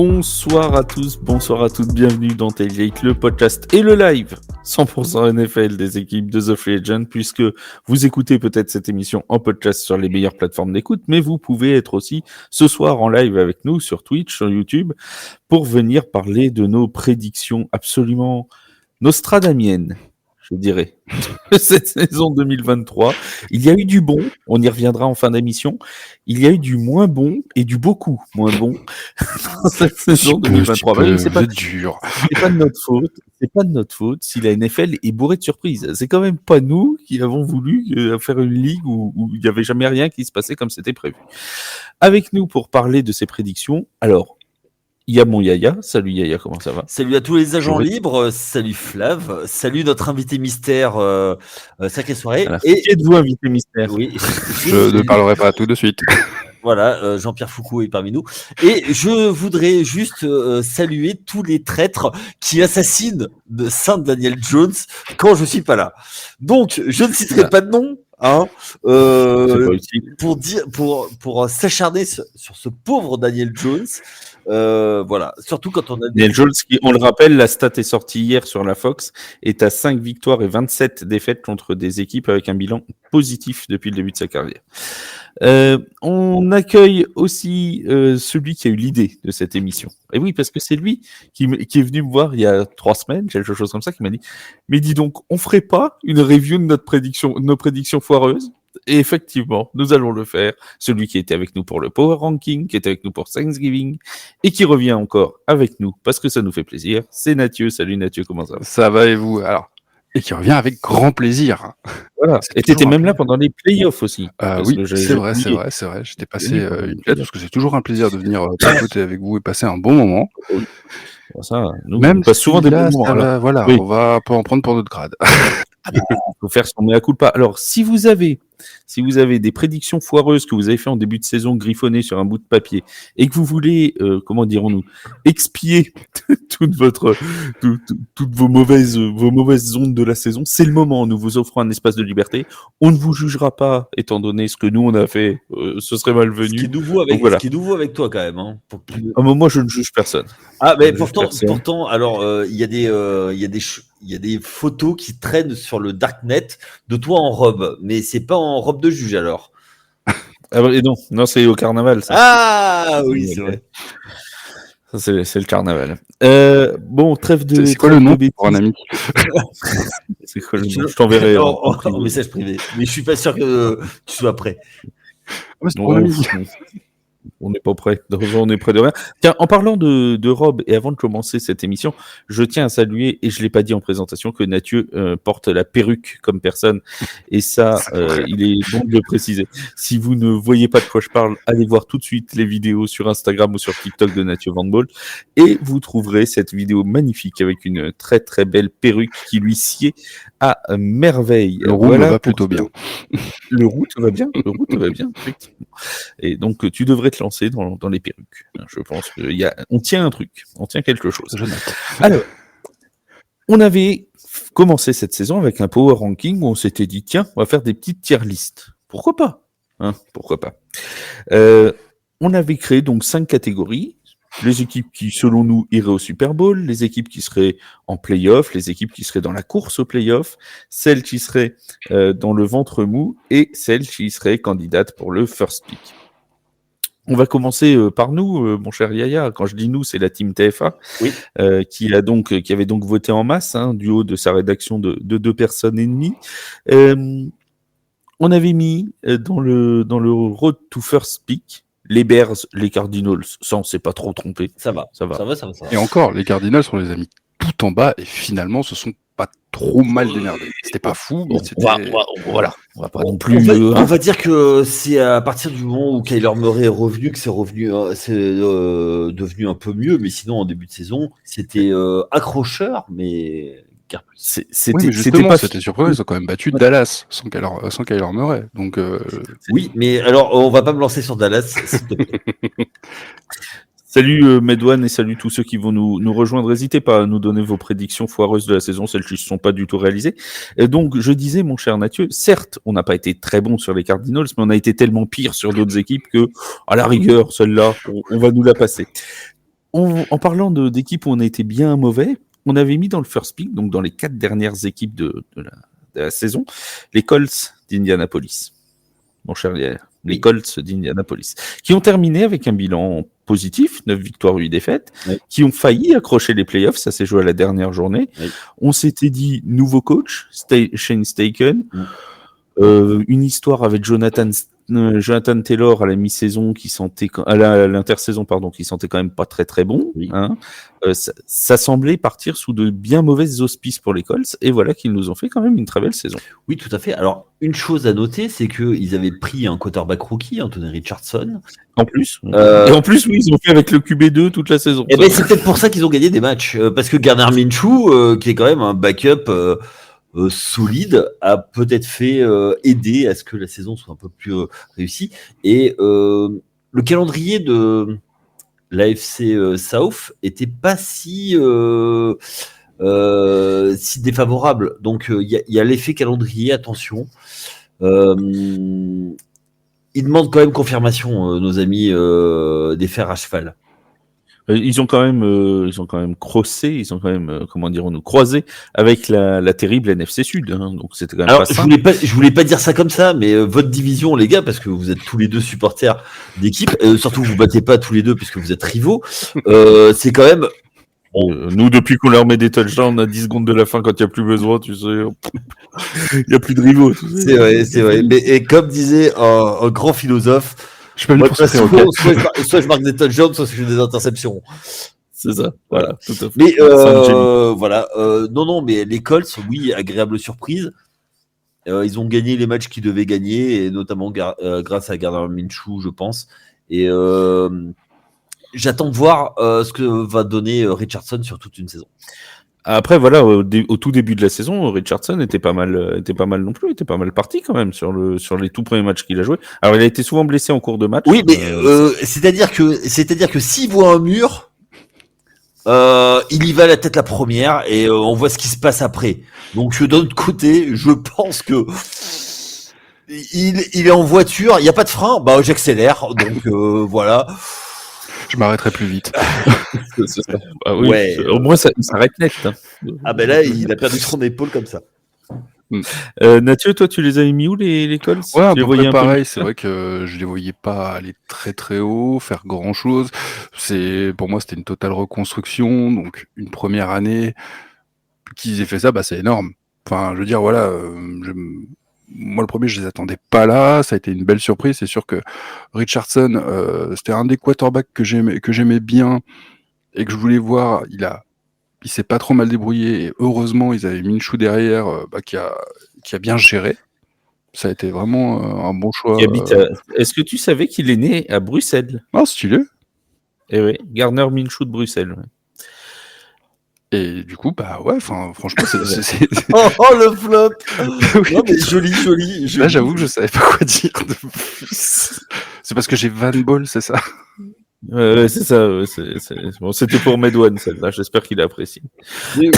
Bonsoir à tous, bonsoir à toutes, bienvenue dans Tailgate, le podcast et le live 100% NFL des équipes de The Free Agent, puisque vous écoutez peut-être cette émission en podcast sur les meilleures plateformes d'écoute, mais vous pouvez être aussi ce soir en live avec nous sur Twitch, sur YouTube, pour venir parler de nos prédictions absolument nostradamiennes, je dirais, de cette saison 2023. Il y a eu du bon, on y reviendra en fin d'émission. Il y a eu du moins bon et du beaucoup moins bon dans cette saison 2023. Mais c'est pas dur. C'est pas de notre faute. C'est pas de notre faute si la NFL est bourrée de surprises. C'est quand même pas nous qui avons voulu faire une ligue où il n'y avait jamais rien qui se passait comme c'était prévu. Avec nous pour parler de ces prédictions, alors, il y a mon Yaya. Salut Yaya, comment ça va? Salut à tous les agents libres, salut Flav, salut notre invité mystère, sacrée soirée. Voilà. Et qui êtes-vous, invité mystère? Oui, je ne parlerai pas tout de suite. Voilà, Jean-Pierre Foucault est parmi nous. Et je voudrais juste saluer tous les traîtres qui assassinent de Saint Daniel Jones quand je suis pas là. Donc, je ne citerai pas de nom. Pour s'acharner sur ce pauvre Daniel Jones. Voilà, surtout quand on a Daniel Jones, qui, on le rappelle, la stat est sortie hier sur la Fox, est à 5 victoires et 27 défaites contre des équipes avec un bilan positif depuis le début de sa carrière. On accueille aussi celui qui a eu l'idée de cette émission. Et oui, parce que c'est lui qui est venu me voir il y a 3 semaines, quelque chose comme ça, qui m'a dit « Mais dis donc, on ferait pas une review de nos prédictions foireuses ?» Et effectivement, nous allons le faire. Celui qui était avec nous pour le Power Ranking, qui était avec nous pour Thanksgiving, et qui revient encore avec nous, parce que ça nous fait plaisir, c'est Nathieu. Salut Nathieu, comment ça va? Ça va et vous? Alors, et qui revient avec grand plaisir. Voilà. Et tu étais même là pendant les playoffs aussi. Oui, c'est vrai. J'étais passé une place, parce que c'est toujours un plaisir de venir papoter avec vous et passer un bon moment. Ça, nous, même on passe souvent des bons moments. Voilà, oui. On va pas en prendre pour notre grade. Il faut faire son mea culpa. Alors, si vous avez des prédictions foireuses que vous avez fait en début de saison griffonnées sur un bout de papier et que vous voulez, comment dirons-nous, expier toutes vos mauvaises ondes de la saison, c'est le moment. Nous vous offrons un espace de liberté. On ne vous jugera pas, étant donné ce que nous on a fait. Ce serait malvenu. Ce qui est nouveau avec toi quand même. Hein, moi, je ne juge personne. Ah, mais pourtant, alors il y a des photos qui traînent sur le darknet de toi en robe, mais c'est pas en robe de juge alors. Et non, c'est au carnaval. Ça. Ah oui, c'est vrai. Ça, c'est le carnaval. Bon, trêve de. C'est quoi le nom pour un ami? C'est quoi le nom? Je t'enverrai en message privé. Mais je suis pas sûr que tu sois prêt. On n'est pas prêt. On est près de rien. Tiens, en parlant de robe, et avant de commencer cette émission, je tiens à saluer, et je ne l'ai pas dit en présentation, que Nathieu porte la perruque comme personne. Et ça, il est bon de le préciser. Si vous ne voyez pas de quoi je parle, allez voir tout de suite les vidéos sur Instagram ou sur TikTok de Nathieu Van Bolt. Et vous trouverez cette vidéo magnifique avec une très très belle perruque qui lui sied à merveille. Le roux va plutôt bien. Le roux va bien, effectivement. Et donc, tu devrais te lancer dans les perruques. Je pense qu'on tient un truc, on tient quelque chose. Alors, on avait commencé cette saison avec un power ranking où on s'était dit, tiens, on va faire des petites tier lists. Pourquoi pas? Pourquoi pas? On avait créé donc 5 catégories. Les équipes qui, selon nous, iraient au Super Bowl, les équipes qui seraient en play-off, les équipes qui seraient dans la course au play-off, celles qui seraient dans le ventre mou et celles qui seraient candidates pour le first pick. On va commencer par nous, mon cher Yaya. Quand je dis nous, c'est la team TFA, oui. qui avait donc voté en masse, du haut de sa rédaction de 2 personnes et demie. On avait mis dans le road to first pick les Bears, les Cardinals. Ça, on s'est pas trop trompé. Ça va. Et encore, les Cardinals, on les a mis tout en bas et finalement, se sont pas trop mal démerdés. C'était pas fou, mais c'était... Voilà. On va pas non plus... On va dire que c'est à partir du moment où Kyler Murray est revenu que c'est devenu un peu mieux, mais sinon, en début de saison, c'était accrocheur, mais... C'était surprenant, ils ont quand même battu Dallas sans Kyler Murray. Donc, oui, mais alors on va pas me lancer sur Dallas, s'il te plaît. Salut Medouane et salut tous ceux qui vont nous rejoindre. N'hésitez pas à nous donner vos prédictions foireuses de la saison, celles qui ne sont pas du tout réalisées. Et donc, je disais, mon cher Nathieu, certes, on n'a pas été très bon sur les Cardinals, mais on a été tellement pire sur d'autres équipes que, à la rigueur, celle-là, on va nous la passer. En parlant d'équipes où on a été bien mauvais, on avait mis dans le first pick, donc dans les 4 dernières équipes de la saison, les Colts d'Indianapolis. Mon cher les Colts d'Indianapolis, qui ont terminé avec un bilan positif, 9 victoires, 8 défaites, qui ont failli accrocher les playoffs, ça s'est joué à la dernière journée. On s'était dit, nouveau coach, Shane Steichen, une histoire avec Jonathan Taylor à la mi-saison à l'intersaison qui sentait quand même pas très très bon. Hein. Ça semblait partir sous de bien mauvaises auspices pour les Colts et voilà qu'ils nous ont fait quand même une très belle saison. Oui, tout à fait. Alors une chose à noter, c'est qu'ils avaient pris un quarterback rookie, Anthony Richardson. En plus, et en plus, oui, ils ont fait avec le QB2 toute la saison. Et ben c'est peut-être pour ça qu'ils ont gagné des matchs, parce que Gardner Minshew, qui est quand même un backup. Solide a peut-être fait aider à ce que la saison soit un peu plus réussie et le calendrier de l'AFC South était pas si défavorable, donc il y a l'effet calendrier, attention. Ils demandent quand même confirmation, nos amis des fers à cheval. Ils ont quand même crossé, ils ont quand même, comment dirons-nous, croisé avec la terrible NFC Sud. Hein, donc c'était quand même Alors, pas simple. je voulais pas dire ça comme ça, mais votre division, les gars, parce que vous êtes tous les deux supporters d'équipe, surtout vous battez pas tous les deux puisque vous êtes rivaux, c'est quand même. Nous, depuis qu'on leur met des touchdowns à 10 secondes de la fin, quand il n'y a plus besoin, tu sais, il n'y a plus de rivaux. Tu sais. C'est vrai. Mais, et comme disait un grand philosophe, Je peux moi, soit je marque des touchdowns, soit je fais des interceptions. C'est ça, voilà, tout à fait. Mais voilà, non, mais les Colts, oui, agréable surprise. Ils ont gagné les matchs qu'ils devaient gagner, et notamment grâce à Gardner Minshew, je pense. Et j'attends de voir ce que va donner Richardson sur toute une saison. Après, voilà, au tout début de la saison, Richardson était pas mal non plus, était pas mal parti quand même sur les tout premiers matchs qu'il a joué. Alors, il a été souvent blessé en cours de match. Oui, mais c'est-à-dire que s'il voit un mur, il y va la tête la première et on voit ce qui se passe après. Donc, d'un autre côté, je pense que il est en voiture, il n'y a pas de frein, bah j'accélère, donc voilà. Je m'arrêterai plus vite. C'est ça. Bah oui, Ouais. Au moins, ça s'arrête net. Hein. Ah ben là, il a perdu son épaule comme ça. Nathieu, toi, tu les avais mis où les Colts? Ouais, à tu les peu voyais près un peu pareil. mieux C'est vrai que je les voyais pas aller très très haut, faire grand chose. Pour moi, c'était une totale reconstruction. Donc, une première année qu'ils aient fait ça, bah, c'est énorme. Enfin, je veux dire, voilà, moi, le premier, je les attendais pas là. Ça a été une belle surprise. C'est sûr que Richardson, c'était un des quarterbacks que j'aimais bien et que je voulais voir. Il s'est pas trop mal débrouillé. Et heureusement, ils avaient Minshew derrière, qui a bien géré. Ça a été vraiment un bon choix. Est-ce que tu savais qu'il est né à Bruxelles? Ah, stylé. Eh oui, Gardner Minshew de Bruxelles. Ouais. Et du coup, bah ouais, franchement, c'est... Oh le flop. Oui. Non mais joli. Là, j'avoue que je savais pas quoi dire de plus. C'est parce que j'ai Van Ball, c'est ça? C'est ça. Bon, c'était pour Medwan, celle-là. J'espère qu'il apprécie. Mais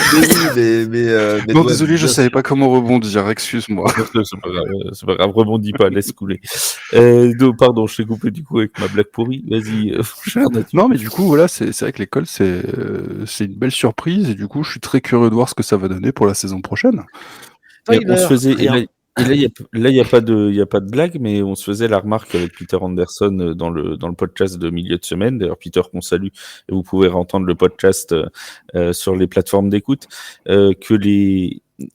Non, désolé, je savais pas comment rebondir. Excuse-moi. C'est pas grave, rebondis pas, laisse couler. Pardon, je t'ai coupé du coup avec ma blague pourrie. Vas-y. Non, mais du coup, voilà, c'est vrai que l'école, c'est une belle surprise et du coup, je suis très curieux de voir ce que ça va donner pour la saison prochaine. On se faisait. Et là, il y a pas de blague, mais on se faisait la remarque avec Peter Anderson dans le podcast de milieu de semaine. D'ailleurs, Peter qu'on salue, et vous pouvez entendre le podcast sur les plateformes d'écoute, que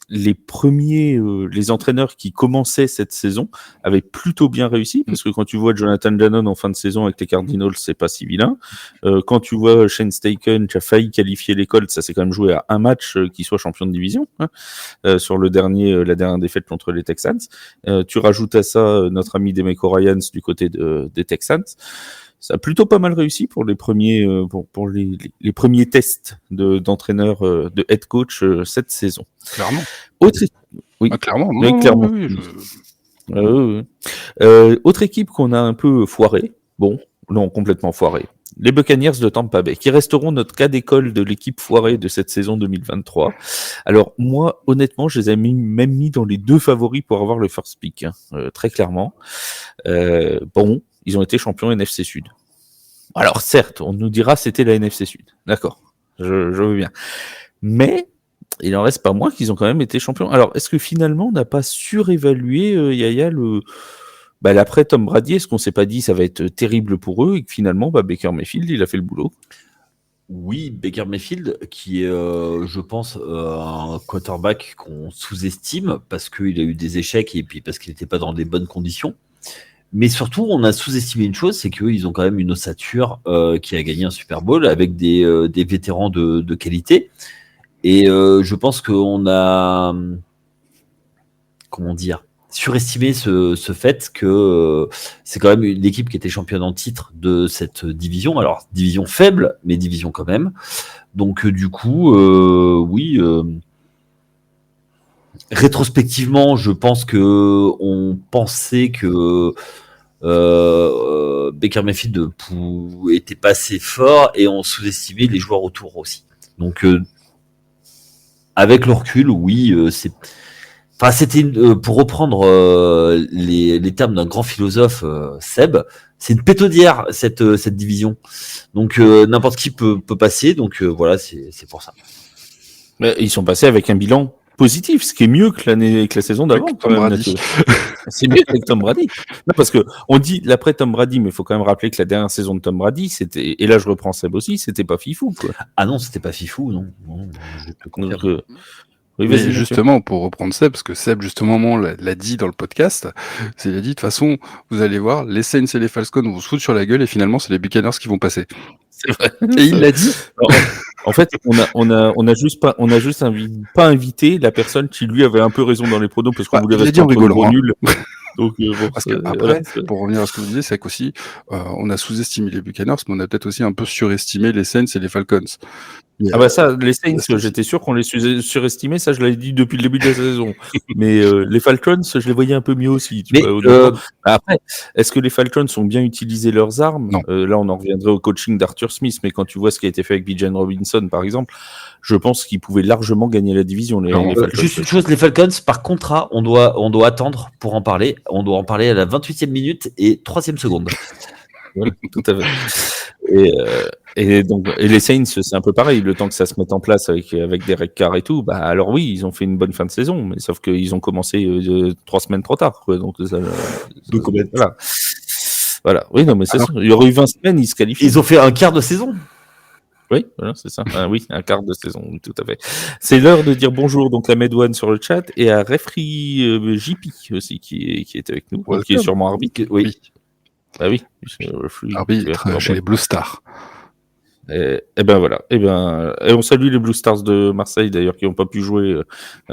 les premiers, les entraîneurs qui commençaient cette saison avaient plutôt bien réussi, parce que quand tu vois Jonathan Gannon en fin de saison avec les Cardinals, c'est pas si vilain. Quand tu vois Shane Steichen qui a failli qualifier l'école, ça s'est quand même joué à un match qui soit champion de division, hein, sur la dernière défaite contre les Texans. Tu rajoutes à ça notre ami Demeco Ryans du côté des Texans. Ça a plutôt pas mal réussi pour les premiers pour les premiers tests d'entraîneur de head coach cette saison. Clairement. Oui. Ah, clairement. Oui, Non, clairement. Oui, autre équipe qu'on a un peu foirée. Bon, non, complètement foirée. Les Buccaneers de Tampa Bay, qui resteront notre cas d'école de l'équipe foirée de cette saison 2023. Alors, moi, honnêtement, je les ai même mis dans les 2 favoris pour avoir le first pick, hein, très clairement. Bon, ils ont été champions NFC Sud. Alors certes, on nous dira c'était la NFC Sud, d'accord, je veux bien. Mais il en reste pas moins qu'ils ont quand même été champions. Alors est-ce que finalement on n'a pas surévalué Yaya l'après Tom Brady? Est-ce qu'on s'est pas dit ça va être terrible pour eux et que finalement Baker Mayfield il a fait le boulot? Oui, Baker Mayfield, qui est, je pense, un quarterback qu'on sous-estime parce qu'il a eu des échecs et puis parce qu'il n'était pas dans les bonnes conditions. Mais surtout, on a sous-estimé une chose, c'est qu'ils ont quand même une ossature qui a gagné un Super Bowl avec des vétérans de qualité. Et je pense qu'on a, comment dire, surestimé ce fait que c'est quand même une équipe qui était championne en titre de cette division. Alors, division faible, mais division quand même. Donc, du coup, oui. Rétrospectivement, je pense que on pensait que Baker Mayfield était pas assez fort et on sous-estimait les joueurs autour aussi. Donc, avec le recul, oui, c'était pour reprendre les termes d'un grand philosophe, Seb, c'est une pétaudière cette division. Donc n'importe qui peut passer. Donc voilà, c'est pour ça. Mais ils sont passés avec un bilan positif, ce qui est mieux que la saison d'avant. Avec Tom Brady. C'est mieux avec Tom Brady. Non, parce que on dit l'après Tom Brady, mais il faut quand même rappeler que la dernière saison de Tom Brady, c'était, et là je reprends Seb aussi, c'était pas fifou, quoi. Ah non, c'était pas fifou, non. Je te confirme. Donc, oui, Mais vas-y, justement, pour reprendre Seb, parce que Seb, justement, l'a dit dans le podcast, il a dit, de toute façon, vous allez voir, les Saints et les Falcons vont se foutre sur la gueule et finalement, c'est les Buccaneers qui vont passer. c'est vrai. Et il l'a dit. En fait, on a juste pas invité la personne qui lui avait un peu raison dans les pronos parce qu'on voulait il l'a rester dit en entre rigolant, gros hein. nuls. Donc, Parce qu'après, pour revenir à ce que vous disiez, c'est qu'aussi, on a sous-estimé les Buccaneers, mais on a peut-être aussi un peu surestimé les Saints et les Falcons. Ah bah ça, les Saints, j'étais sûr qu'on les surestimait, ça je l'avais dit depuis le début de la saison. Mais les Falcons, je les voyais un peu mieux aussi. Après, est-ce que les Falcons ont bien utilisé leurs armes? Non. Là, on en reviendrait au coaching d'Arthur Smith, mais quand tu vois ce qui a été fait avec Bijan Robinson, par exemple, je pense qu'ils pouvaient largement gagner la division. Les Falcons. Juste une chose, les Falcons, par contrat, on doit attendre pour en parler. On doit en parler à la 28e minute et 3e seconde. Voilà, tout à fait. Et les Saints, c'est un peu pareil. Le temps que ça se mette en place avec Derek Carr et tout, bah alors oui, ils ont fait une bonne fin de saison, mais sauf qu'ils ont commencé 3 semaines trop tard, quoi. Donc voilà. Oui, non, mais c'est ça. Il y aurait eu 20 semaines, ils se qualifient. Ils ont fait un quart de saison. Oui, voilà, c'est ça. Oui, un quart de saison, tout à fait. C'est l'heure de dire bonjour donc à Medouane sur le chat et à Referee JP aussi qui est avec nous, qui est sûrement arbitre. Oui. Ah oui. Arbitre chez les Blue Stars. Et ben voilà. Et on salue les Blue Stars de Marseille d'ailleurs qui n'ont pas pu jouer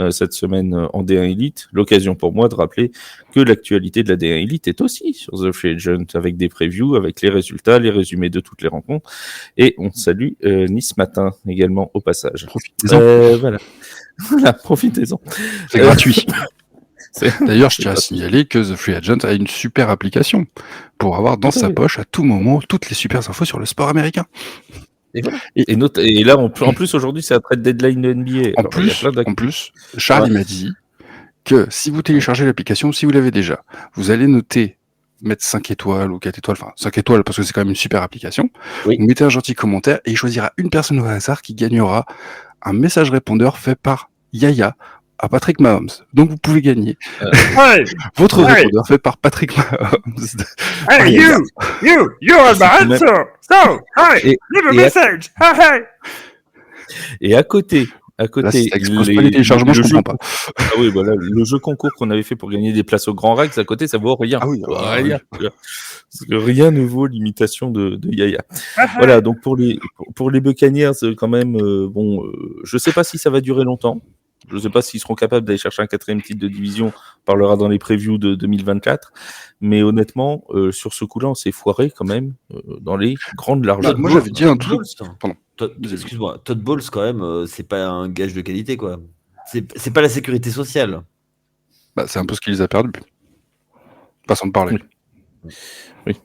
cette semaine en D1 Elite. L'occasion pour moi de rappeler que l'actualité de la D1 Elite est aussi sur The Free Agent avec des previews, avec les résultats, les résumés de toutes les rencontres. Et on salue Nice Matin également au passage. Profitez-en. Voilà, profitez-en. C'est gratuit. D'ailleurs, je tiens à signaler que The Free Agent a une super application pour avoir dans sa poche à tout moment toutes les super infos sur le sport américain. Et là, en plus, aujourd'hui, c'est après deadline de NBA. En plus, Charles il m'a dit que si vous téléchargez l'application, si vous l'avez déjà, vous allez mettre 5 étoiles ou 4 étoiles, enfin 5 étoiles parce que c'est quand même une super application. Oui. Vous mettez un gentil commentaire et il choisira une personne au hasard qui gagnera un message répondeur fait par Yaya à Patrick Mahomes. Donc vous pouvez gagner votre répondeur fait par Patrick Mahomes. Hey, you are my answer. So, hi, leave a message. Hey. Et à côté, Là, si ça expose pas les téléchargements, je comprends pas. Ah oui, voilà, le jeu concours qu'on avait fait pour gagner des places au Grand Rex, à côté, ça vaut rien. Ah oui, rien. Parce que rien ne vaut l'imitation de Yaya. Voilà, donc pour les Buccaneers, quand même, je sais pas si ça va durer longtemps. Je ne sais pas s'ils seront capables d'aller chercher un 4e titre de division. On parlera dans les previews de 2024. Mais honnêtement, sur ce coup-là, on s'est foiré quand même dans les grandes largeurs. Moi, j'avais dit un truc. Pardon. Excuse-moi, Todd Bowles, quand même, c'est pas un gage de qualité, quoi. C'est pas la sécurité sociale. C'est un peu ce qui les a perdus. Façon de parler. Oui.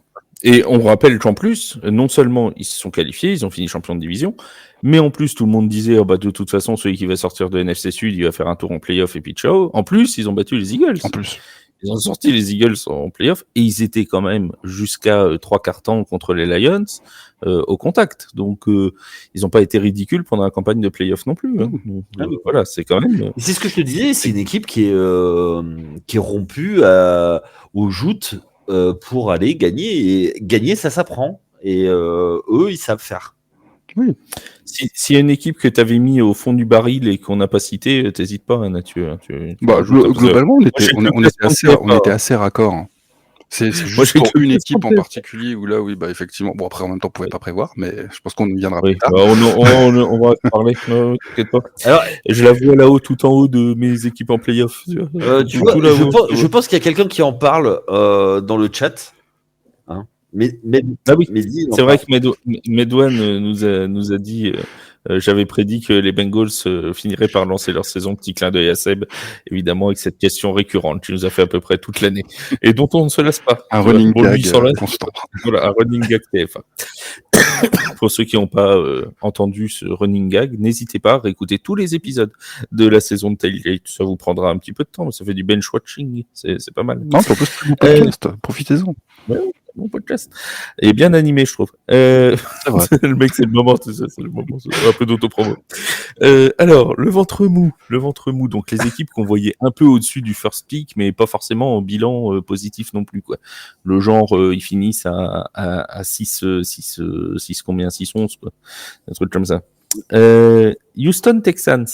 Et on rappelle qu'en plus, non seulement ils se sont qualifiés, ils ont fini champion de division, mais en plus tout le monde disait de toute façon celui qui va sortir de NFC Sud, il va faire un tour en playoff et puis ciao. En plus, ils ont battu les Eagles. En plus. Ils ont sorti les Eagles en playoff et ils étaient quand même jusqu'à 3/4 temps contre les Lions au contact. Donc, ils n'ont pas été ridicules pendant la campagne de playoff non plus. Hein. Donc, voilà, c'est quand même. Et c'est ce que je te disais, c'est une équipe qui est rompue aux joutes pour aller gagner. Et gagner, ça s'apprend. Et eux, ils savent faire. Oui. S'il y a une équipe que tu avais mis au fond du baril et qu'on n'a pas cité, t'hésites pas, hein, Mathieu. Globalement, on était assez raccord. Hein. C'est juste pour une équipe en particulier où là, oui, bah effectivement. Bon, après, en même temps, on pouvait pas prévoir, mais je pense qu'on y viendra plus tard. Bah, on va en parler. Non, t'inquiète pas. Alors, je la vois là-haut, tout en haut de mes équipes en playoff. Je pense qu'il y a quelqu'un qui en parle dans le chat. Hein. C'est vrai que Medouane nous a dit, j'avais prédit que les Bengals finiraient par lancer leur saison. Petit clin d'œil à Seb, évidemment, avec cette question récurrente qui nous a fait à peu près toute l'année et dont on ne se lasse pas. Un running gag constant. Voilà, un running gag TF1. Pour ceux qui n'ont pas entendu ce running gag, n'hésitez pas à réécouter tous les épisodes de la saison de Tailgate. Ça vous prendra un petit peu de temps, mais ça fait du bench watching. C'est pas mal. Non, pour plus de podcast, profitez-en. Ouais. Mon podcast est bien animé, je trouve. Le mec, c'est le moment, c'est un peu d'autopromo. Alors, le ventre mou. Donc, les équipes qu'on voyait un peu au-dessus du first pick, mais pas forcément en bilan positif non plus, quoi. Le genre, ils finissent à 6 combien? 6-11, quoi. Un truc comme ça. Houston Texans.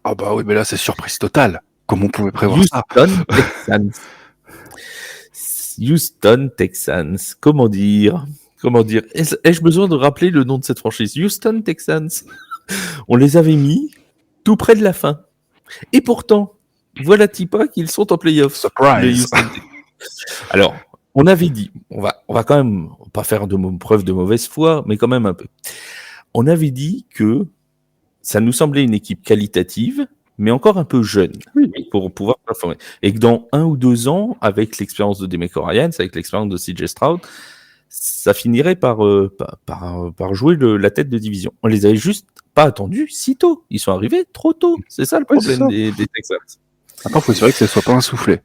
Ah bah oui, mais là, c'est surprise totale. Comment on pouvait prévoir ça? Houston Texans. Comment dire? Ai-je besoin de rappeler le nom de cette franchise? Houston Texans. On les avait mis tout près de la fin. Et pourtant, voilà-t-il pas qu'ils sont en playoff. Surprise. Alors, on avait dit, on va quand même pas faire preuve de mauvaise foi, mais quand même un peu. On avait dit que ça nous semblait une équipe qualitative, mais encore un peu jeune, pour pouvoir performer. Et que dans 1 ou 2 ans, avec l'expérience de DeMeco Ryans, avec l'expérience de CJ Stroud, ça finirait par jouer la tête de division. On les avait juste pas attendus si tôt. Ils sont arrivés trop tôt. C'est ça le problème des Texans. Attends, faut s'assurer que ce soit pas un soufflet.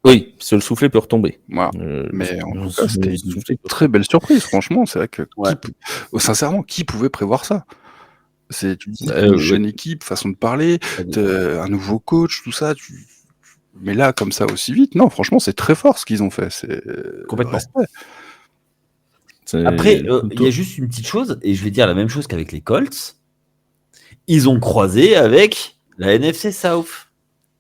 Oui, le soufflet peut retomber. Voilà. Mais en tout cas, c'était une très belle surprise, franchement. C'est vrai que, sincèrement, qui pouvait prévoir ça? Tu dis une jeune équipe, façon de parler, un nouveau coach, tout ça. Mais là, comme ça, aussi vite, non, franchement, c'est très fort ce qu'ils ont fait. C'est complètement. Après, il y a juste une petite chose, et je vais dire la même chose qu'avec les Colts. Ils ont croisé avec la NFC South.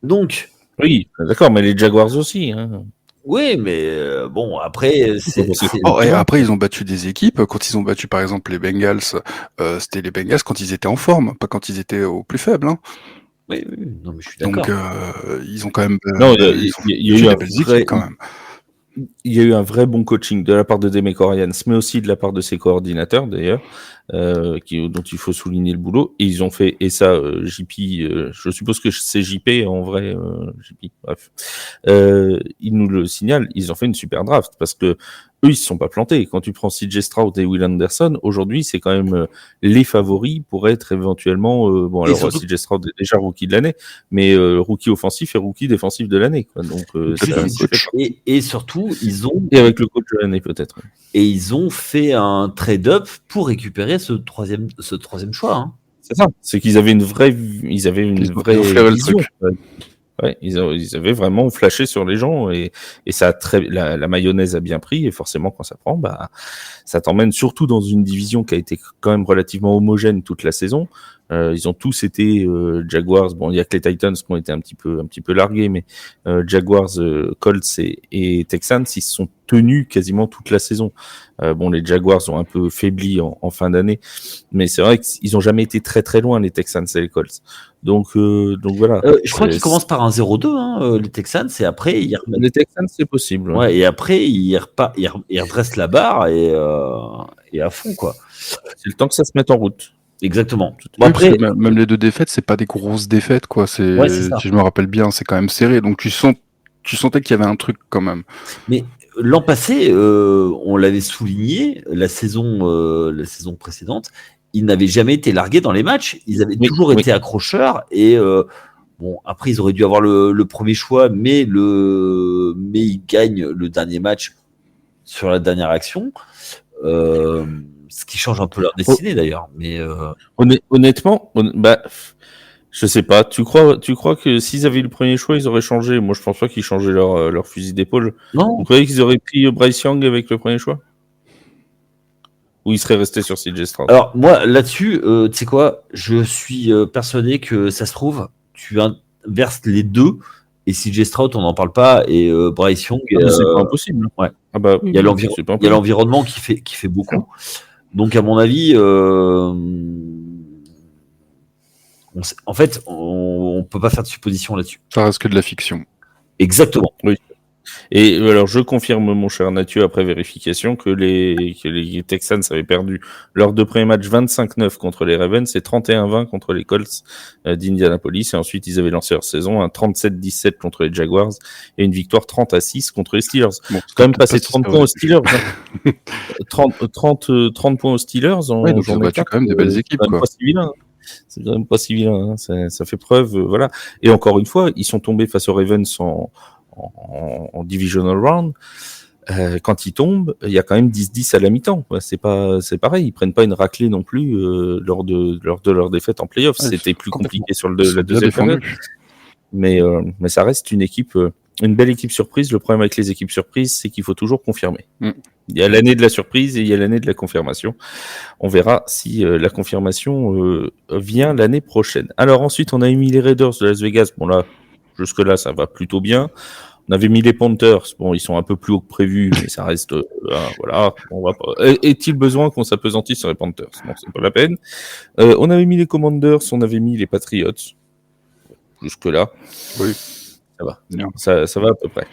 Donc. Oui, d'accord, mais les Jaguars aussi. Hein. Oui, mais bon, après, après, ils ont battu des équipes. Quand ils ont battu, par exemple, les Bengals, c'était les Bengals quand ils étaient en forme, pas quand ils étaient au plus faible. Hein. Oui, non, mais je suis d'accord. Donc, ils ont quand même. Il y a eu des belles équipes quand même. Il y a eu un vrai bon coaching de la part de DeMeco Ryans, mais aussi de la part de ses coordinateurs d'ailleurs, dont il faut souligner le boulot. Et ils ont fait, et ça, JP, je suppose que c'est JP en vrai, JP, bref. Ils nous le signalent, ils ont fait une super draft parce que eux, ils se sont pas plantés. Quand tu prends CJ Stroud et Will Anderson, aujourd'hui, c'est quand même les favoris pour être éventuellement, surtout... CJ Stroud est déjà rookie de l'année, mais rookie offensif et rookie défensif de l'année, quoi. Donc, et surtout, ils ont... Et avec le coach de l'année, peut-être. Et ils ont fait un trade-up pour récupérer ce troisième choix. Hein. C'est ça. C'est qu'ils avaient une vraie vision. Ouais, ils avaient vraiment flashé sur les gens et ça la mayonnaise a bien pris et forcément quand ça prend, bah ça t'emmène surtout dans une division qui a été quand même relativement homogène toute la saison. Ils ont tous été Jaguars. Bon, il y a que les Titans qui ont été un petit peu largués, mais Jaguars, Colts et Texans, ils se sont tenus quasiment toute la saison. Les Jaguars ont un peu faibli en fin d'année, mais c'est vrai qu'ils ont jamais été très très loin les Texans et les Colts. Donc voilà. Je crois qu'ils commencent par un 0-2, les Texans, et après ils remettent... Les Texans, c'est possible. Ouais. Ouais, et après ils redressent la barre et à fond quoi. C'est le temps que ça se mette en route. Exactement. Bon, après, même les 2 défaites, c'est pas des grosses défaites, quoi. Si je me rappelle bien, c'est quand même serré. Donc tu sentais qu'il y avait un truc quand même. Mais l'an passé, on l'avait souligné, la saison précédente, ils n'avaient jamais été largués dans les matchs. Ils avaient toujours été accrocheurs et Bon, après, ils auraient dû avoir le premier choix, mais ils gagnent le dernier match sur la dernière action. Ce qui change un peu leur destinée d'ailleurs. Mais Honnêtement, je sais pas. Tu crois que s'ils avaient eu le premier choix, ils auraient changé? Moi, je pense pas qu'ils changeaient leur fusil d'épaule. non. Vous croyez qu'ils auraient pris Bryce Young avec le premier choix? Ou ils seraient restés sur CJ Stroud? Alors moi là-dessus, tu sais quoi, je suis persuadé que ça se trouve, tu inverses les deux et CJ Stroud on n'en parle pas et Bryce Young, Ah, mais c'est pas impossible. ouais. Ah bah oui, il y a c'est pas il y a impossible. l'environnement qui fait beaucoup. Donc à mon avis, en fait, on peut pas faire de supposition là-dessus. Ça reste que de la fiction. Exactement. Oui. Et alors, je confirme, mon cher Mathieu, après vérification, que les Texans avaient perdu leurs 2 premiers matchs 25-9 contre les Ravens et 31-20 contre les Colts d'Indianapolis. Et ensuite, ils avaient lancé leur saison un 37-17 contre les Jaguars et une victoire 30-6 contre les Steelers. Bon, C'est quand même passé 30 points aux Steelers. 30 points aux Steelers en Ouais, donc ils ont journée battu 4, quand même des belles équipes, c'est quand même quoi. pas si vilain. C'est quand même pas si vilain. Hein. Ça fait preuve, voilà. Et encore une fois, ils sont tombés face aux Ravens en divisional round. Quand ils tombent, il y a quand même 10-10 à la mi-temps. C'est pareil. Ils prennent pas une raclée non plus lors de leur défaite en playoff. Ouais, C'était plus complètement. compliqué sur Ils la sont bien deuxième période. défendus. Mais ça reste une équipe, une belle équipe surprise. Le problème avec les équipes surprises, c'est qu'il faut toujours confirmer. Il y a l'année de la surprise et il y a l'année de la confirmation. On verra si la confirmation vient l'année prochaine. Alors ensuite, on a mis les Raiders de Las Vegas. Bon là, jusque-là, ça va plutôt bien. On avait mis les Panthers. Bon, ils sont un peu plus haut que prévu, mais ça reste, voilà. On va pas... Est-il besoin qu'on s'apesantisse sur les Panthers? Non, c'est pas la peine. On avait mis les Commanders, on avait mis les Patriots. Jusque-là. Oui. Ça va. Bien. Ça va à peu près.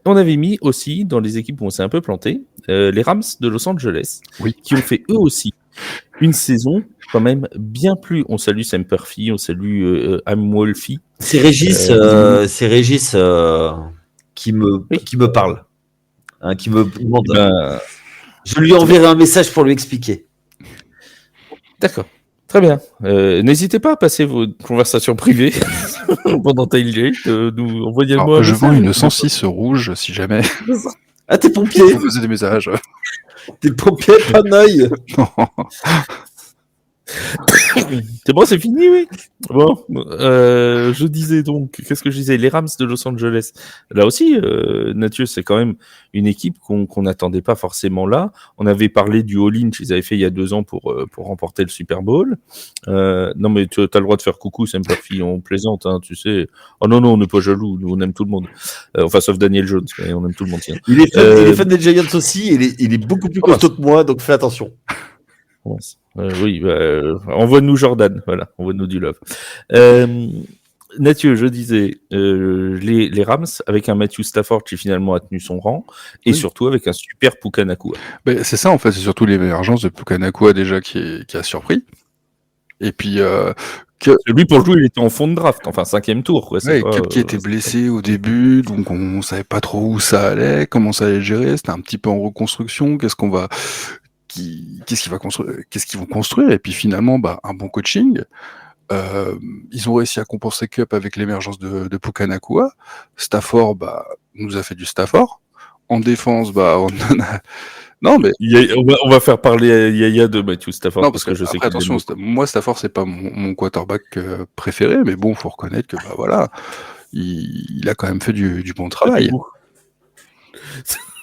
On avait mis aussi, dans les équipes où on s'est un peu planté, les Rams de Los Angeles, Oui. qui ont fait eux aussi une saison quand même bien plus. On salue Sam Murphy, on salue Am Wolfie. C'est Régis, qui me parle, hein, qui me demande. Je lui enverrai un message pour lui expliquer. D'accord. Très bien. N'hésitez pas à passer vos conversations privées pendant Tailgate. Nous envoyez-moi. Je vends une 106 rouge si jamais Ah, t'es pompier. vous posez des messages. T'es pompier, pas d'œil. Non. C'est bon, c'est fini, oui. Bon, je disais donc, qu'est-ce que je disais? Les Rams de Los Angeles. Là aussi, Mathieu, c'est quand même une équipe qu'on n'attendait pas forcément là. On avait parlé du all-in qu'ils avaient fait il y a 2 ans pour remporter le Super Bowl. Non, mais tu as le droit de faire coucou, c'est Murphy, on plaisante, hein, tu sais. Oh non, on n'est pas jaloux, nous, on aime tout le monde. Enfin, sauf Daniel Jones, mais on aime tout le monde. Tiens. Il est fan des Giants aussi, il est beaucoup plus costaud que moi, donc fais attention. Oui, envoie-nous Jordan, voilà, envoie-nous du love. Mathieu, je disais, les Rams, avec un Matthew Stafford qui finalement a tenu son rang, et surtout avec un super Puka Nacua. Ben, c'est ça, en fait, c'est surtout l'émergence de Puka Nacua déjà qui a surpris. Et puis, lui, pour le coup, il était en fond de draft, enfin 5e tour. Quoi, Cup qui était blessé au début, donc on savait pas trop où ça allait, comment ça allait gérer, c'était un petit peu en reconstruction, qu'est-ce qu'ils vont construire, et puis finalement, un bon coaching. Ils ont réussi à compenser Cup avec l'émergence de Puka Nacua. Stafford, nous a fait du Stafford. En défense, on en a... Non, mais on va faire parler à Yaya de Matthew Stafford. Non, parce que je sais après, attention, moi Stafford c'est pas mon quarterback préféré, mais bon, faut reconnaître que voilà, il a quand même fait du bon travail.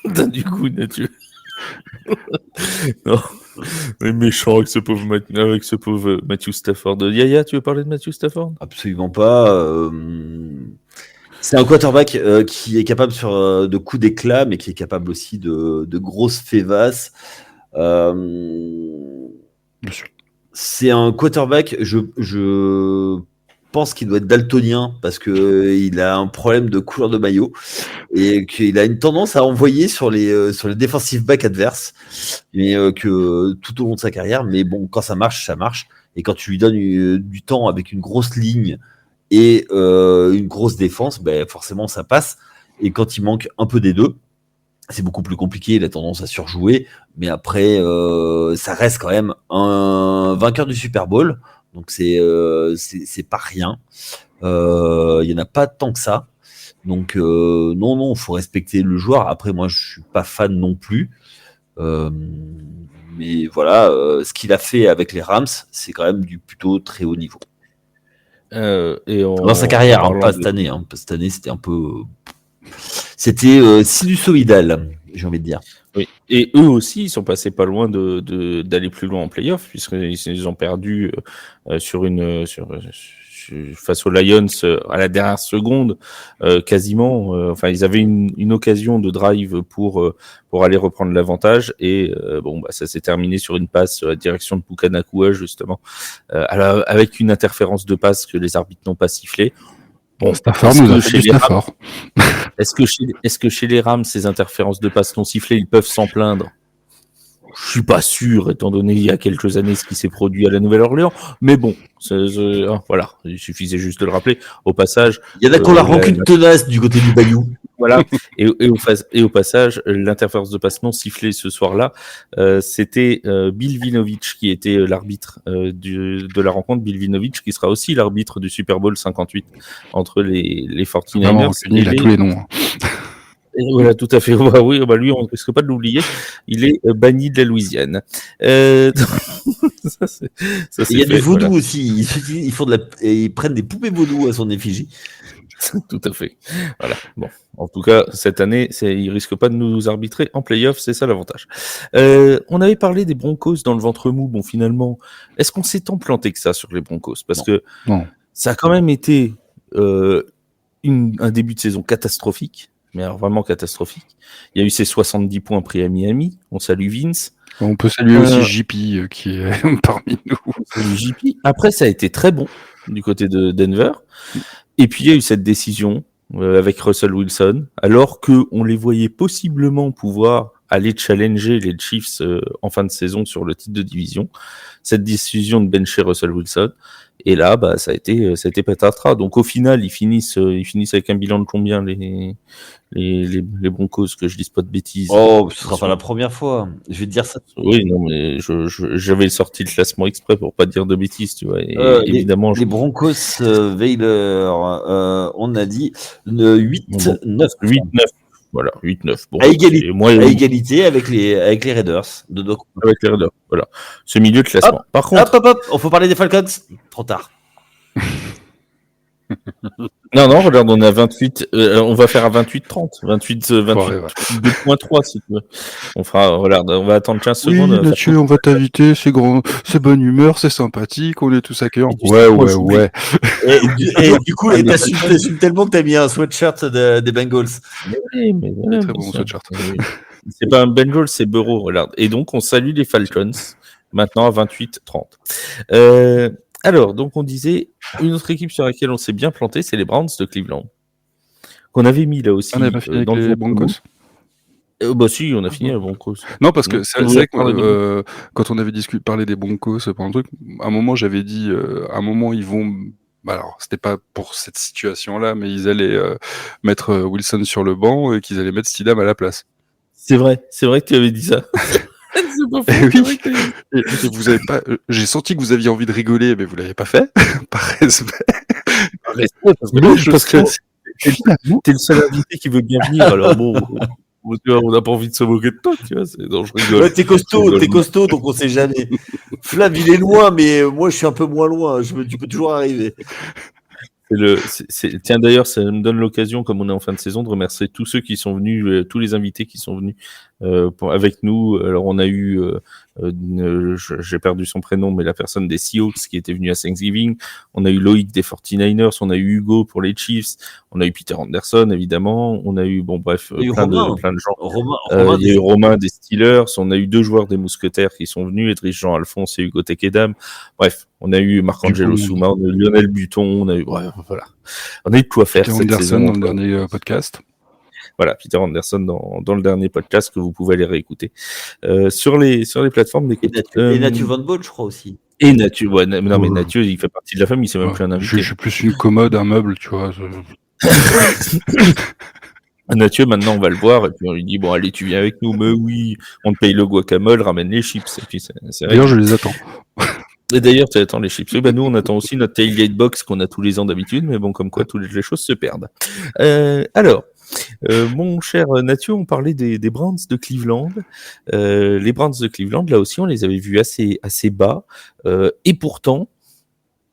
Du coup, Mathieu. Non, mais méchant avec ce pauvre Matthew Stafford. Yaya, tu veux parler de Matthew Stafford? Absolument pas. C'est un quarterback qui est capable de coups d'éclat, mais qui est capable aussi de grosses févasses. Bien sûr. C'est un quarterback, je pense qu'il doit être daltonien parce que il a un problème de couleur de maillot et qu'il a une tendance à envoyer sur les defensive backs adverses, mais que tout au long de sa carrière. Mais bon, quand ça marche, ça marche. Et quand tu lui donnes du temps avec une grosse ligne et une grosse défense, forcément ça passe. Et quand il manque un peu des deux, c'est beaucoup plus compliqué, il a tendance à surjouer, mais après ça reste quand même un vainqueur du Super Bowl, donc c'est pas rien. Il y en a pas tant que ça. Donc non, faut respecter le joueur. Après, moi, je suis pas fan non plus. Mais voilà, ce qu'il a fait avec les Rams, c'est quand même du plutôt très haut niveau. Dans sa carrière, pas cette année. Cette année, c'était un peu... C'était sinusoïdal, j'ai envie de dire. Oui. Et eux aussi, ils sont passés pas loin d'aller plus loin en playoff, puisqu'ils ont perdu face aux Lions à la dernière seconde, quasiment. Enfin, ils avaient une occasion de drive pour aller reprendre l'avantage, et ça s'est terminé sur une passe à la direction de Puka-Nacua, justement, avec une interférence de passe que les arbitres n'ont pas sifflé. Bon, Stafford nous a fait du Stafford. Est-ce que chez les Rams, ces interférences de passe non sifflées, ils peuvent s'en plaindre? Je suis pas sûr, étant donné il y a quelques années ce qui s'est produit à la Nouvelle-Orléans. Mais bon, voilà, il suffisait juste de le rappeler. Au passage, il y en a qu'on la rancune tenace du côté du Bayou. Voilà. Et au passage, l'interférence de passe non sifflée ce soir-là, c'était Bill Vinovich qui était l'arbitre de la rencontre. Bill Vinovich qui sera aussi l'arbitre du Super Bowl 58 entre les 49ers. Il a tous les noms. Et voilà, tout à fait. Lui, on ne risque pas de l'oublier. Il est banni de la Louisiane. Il y a du vaudou aussi. Ils prennent des poupées vaudou à son effigie. Tout à fait. Voilà. Bon. En tout cas, cette année, ils risquent pas de nous arbitrer en playoff, c'est ça l'avantage. On avait parlé des Broncos dans le ventre mou. Bon, finalement, est-ce qu'on s'est tant planté que ça sur les Broncos? Parce que ça a quand même été un début de saison catastrophique. Mais alors vraiment catastrophique. Il y a eu ces 70 points pris à Miami. On salue Vince. On peut saluer aussi JP qui est parmi nous. Salut JP. Après, ça a été très bon du côté de Denver. Et puis, il y a eu cette décision avec Russell Wilson, alors qu'on les voyait possiblement pouvoir aller challenger les Chiefs en fin de saison sur le titre de division. Cette décision de bencher Russell Wilson. Et là, ça a été patatras. Donc au final, ils finissent avec un bilan de combien les Broncos, que je dise pas de bêtises. Oh, ce sera pas la première fois. Je vais te dire ça. Oui, non, mais j'avais sorti le classement exprès pour pas dire de bêtises, tu vois. Et évidemment, les Broncos Baylor, on a dit 8-9. 8-9. Voilà, 8-9. Bon, à égalité avec les Raiders. Avec les Raiders, voilà. Ce milieu de classement. Hop, par contre... Hop, on faut parler des Falcons. Trop tard. Non, regarde, on est à 28, on va faire à 28-30, 2.3 si tu veux. On va attendre 15 secondes. Oui, Mathieu, on va t'inviter, c'est bonne humeur, c'est sympathique, on est tous accueillants. Ouais. Et du coup, t'assumes tellement que t'as mis un sweatshirt des Bengals. Oui, très bon sweatshirt. C'est pas un Bengals, c'est Burrow, regarde. Et donc, on salue les Falcons, maintenant à 28-30. Alors, donc on disait, une autre équipe sur laquelle on s'est bien planté, c'est les Browns de Cleveland, qu'on avait mis là aussi. On n'a pas fini avec les Broncos. Si, on a fini les Broncos. Non, parce que c'est vrai que quand on avait parlé des Broncos pendant le truc, à un moment j'avais dit, à un moment ils vont... Alors, c'était pas pour cette situation-là, mais ils allaient mettre Wilson sur le banc et qu'ils allaient mettre Steedham à la place. C'est vrai que tu avais dit ça. C'est pas faux, oui. Et vous avez pas. J'ai senti que vous aviez envie de rigoler, mais vous l'avez pas fait. Par respect. Parce que t'es le seul invité qui veut bien venir. Alors bon, on n'a pas envie de se moquer de toi, tu vois. Je rigole. Ouais, t'es costaud, donc on sait jamais. Flav, il est loin, mais moi je suis un peu moins loin. Tu peux toujours arriver. Tiens, d'ailleurs, ça me donne l'occasion, comme on est en fin de saison, de remercier tous ceux qui sont venus, tous les invités qui sont venus avec nous. Alors, on a eu, j'ai perdu son prénom, mais la personne des Seahawks qui était venue à Thanksgiving. On a eu Loïc des 49ers, on a eu Hugo pour les Chiefs, on a eu Peter Anderson, évidemment. On a eu, plein de gens. Il y a eu Romain des Steelers, on a eu 2 joueurs des Mousquetaires qui sont venus, Edrich Jean-Alphonse et Hugo Tekedam. Bref, on a eu Marc-Angelo Souma, on a eu Lionel Buton, on a eu, voilà. On a eu de quoi faire Peter cette Anderson saison. Dans le dernier podcast. Voilà, Peter Anderson dans le dernier podcast que vous pouvez aller réécouter sur les plateformes d'écoute. Et Nathieu Van Boll, je crois aussi. Et Nathieu, mais Nathieu, il fait partie de la famille, c'est même plus un invité. Je suis plus une commode, un meuble, tu vois. Nathieu, maintenant, on va le voir, et puis on lui dit, bon, allez, tu viens avec nous, mais oui, on te paye le guacamole, ramène les chips, et puis c'est D'ailleurs, je les attends. Et d'ailleurs, tu attends les chips. Oui, nous, on attend aussi notre tailgate box qu'on a tous les ans d'habitude, mais bon, comme quoi, toutes les choses se perdent. Alors, mon cher Nathieu, on parlait des Browns de Cleveland. Les Browns de Cleveland, là aussi, on les avait vus assez bas. Et pourtant,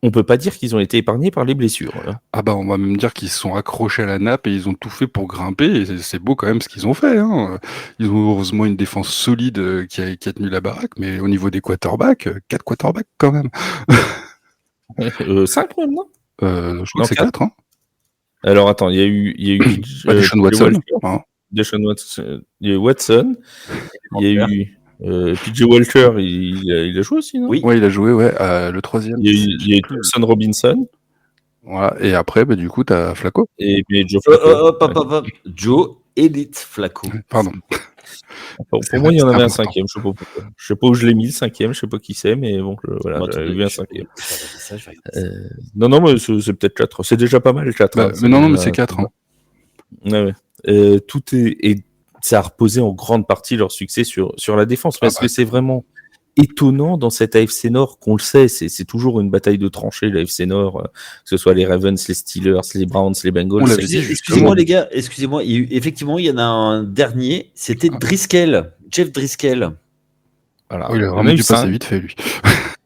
on peut pas dire qu'ils ont été épargnés par les blessures. Là. Ah bah on va même dire qu'ils se sont accrochés à la nappe et ils ont tout fait pour grimper. Et c'est beau quand même ce qu'ils ont fait. Hein. Ils ont heureusement une défense solide qui a tenu la baraque, mais au niveau des quarterbacks, 4 quarterbacks quand même. 5 même, non je crois que c'est 4. Hein. Alors attends, il y a eu Deshaun Watson. Hein. Deshaun Watson, il y a eu Watson, il y a eu PJ Walker, il a joué aussi, non? Oui, il a joué, ouais, le troisième. Il y a eu Thompson Robinson. Voilà, et après, du coup, t'as Flacco. Et puis Joe Flacco. Joe Elite Flacco. Pardon. Pour moi, il y en avait un cinquième, je sais pas pourquoi. Je sais pas où je l'ai mis, le cinquième, je sais pas qui c'est, mais bon, voilà, j'avais vu un cinquième. Non, mais c'est peut-être 4. C'est déjà pas mal, 4. Mais non, mais c'est 4. Hein. Ouais. Tout est ça a reposé en grande partie leur succès sur la défense, parce que c'est vraiment étonnant dans cette AFC Nord, qu'on le sait, c'est toujours une bataille de tranchées, la AFC Nord, que ce soit les Ravens, les Steelers, les Browns, les Bengals. Excusez-moi les gars, excusez-moi, effectivement, il y en a un dernier, c'était Driscoll, Jeff Driscoll. Voilà. Il a vraiment dû passer vite fait, lui.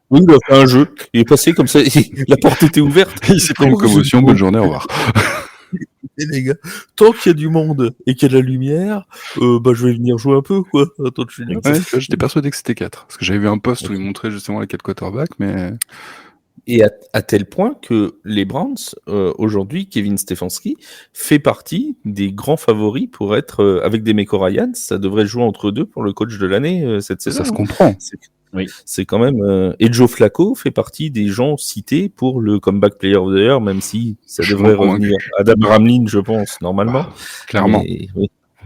Oui, il a fait un jeu, il est passé comme ça, la porte était ouverte. Il s'est pris une commotion, bonne journée, au revoir. Et les gars, tant qu'il y a du monde et qu'il y a de la lumière, je vais venir jouer un peu, quoi. Attends, j'étais persuadé que c'était 4. Parce que j'avais vu un post où il montrait justement les 4 quarterbacks, mais... Et à tel point que les Browns, aujourd'hui, Kevin Stefanski fait partie des grands favoris pour être, avec des Demeco Ryans, ça devrait jouer entre deux pour le coach de l'année cette saison. Ça se comprend. C'est quand même... Et Joe Flacco fait partie des gens cités pour le Comeback Player of the Year, même si ça devrait revenir à Adam Ramlin, je pense, normalement. Clairement. Oui,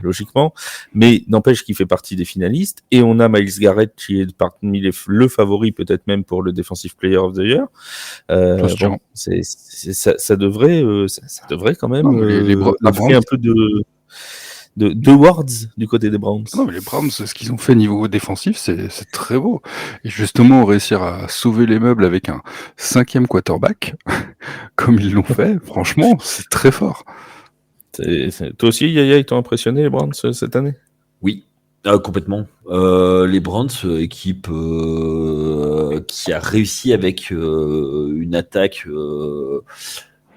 logiquement. Mais n'empêche qu'il fait partie des finalistes. Et on a Myles Garrett qui est parmi le favori, peut-être même pour le Defensive Player of the Year. Ça devrait quand même apporter un peu de wards du côté des Browns. Non, mais les Browns, ce qu'ils ont fait niveau défensif, c'est très beau. Et justement, réussir à sauver les meubles avec un 5e quarterback, comme ils l'ont fait, franchement, c'est très fort. Toi aussi, Yaya, ils t'ont impressionné, les Browns, cette année? Oui, complètement. Les Browns, équipe qui a réussi avec une attaque...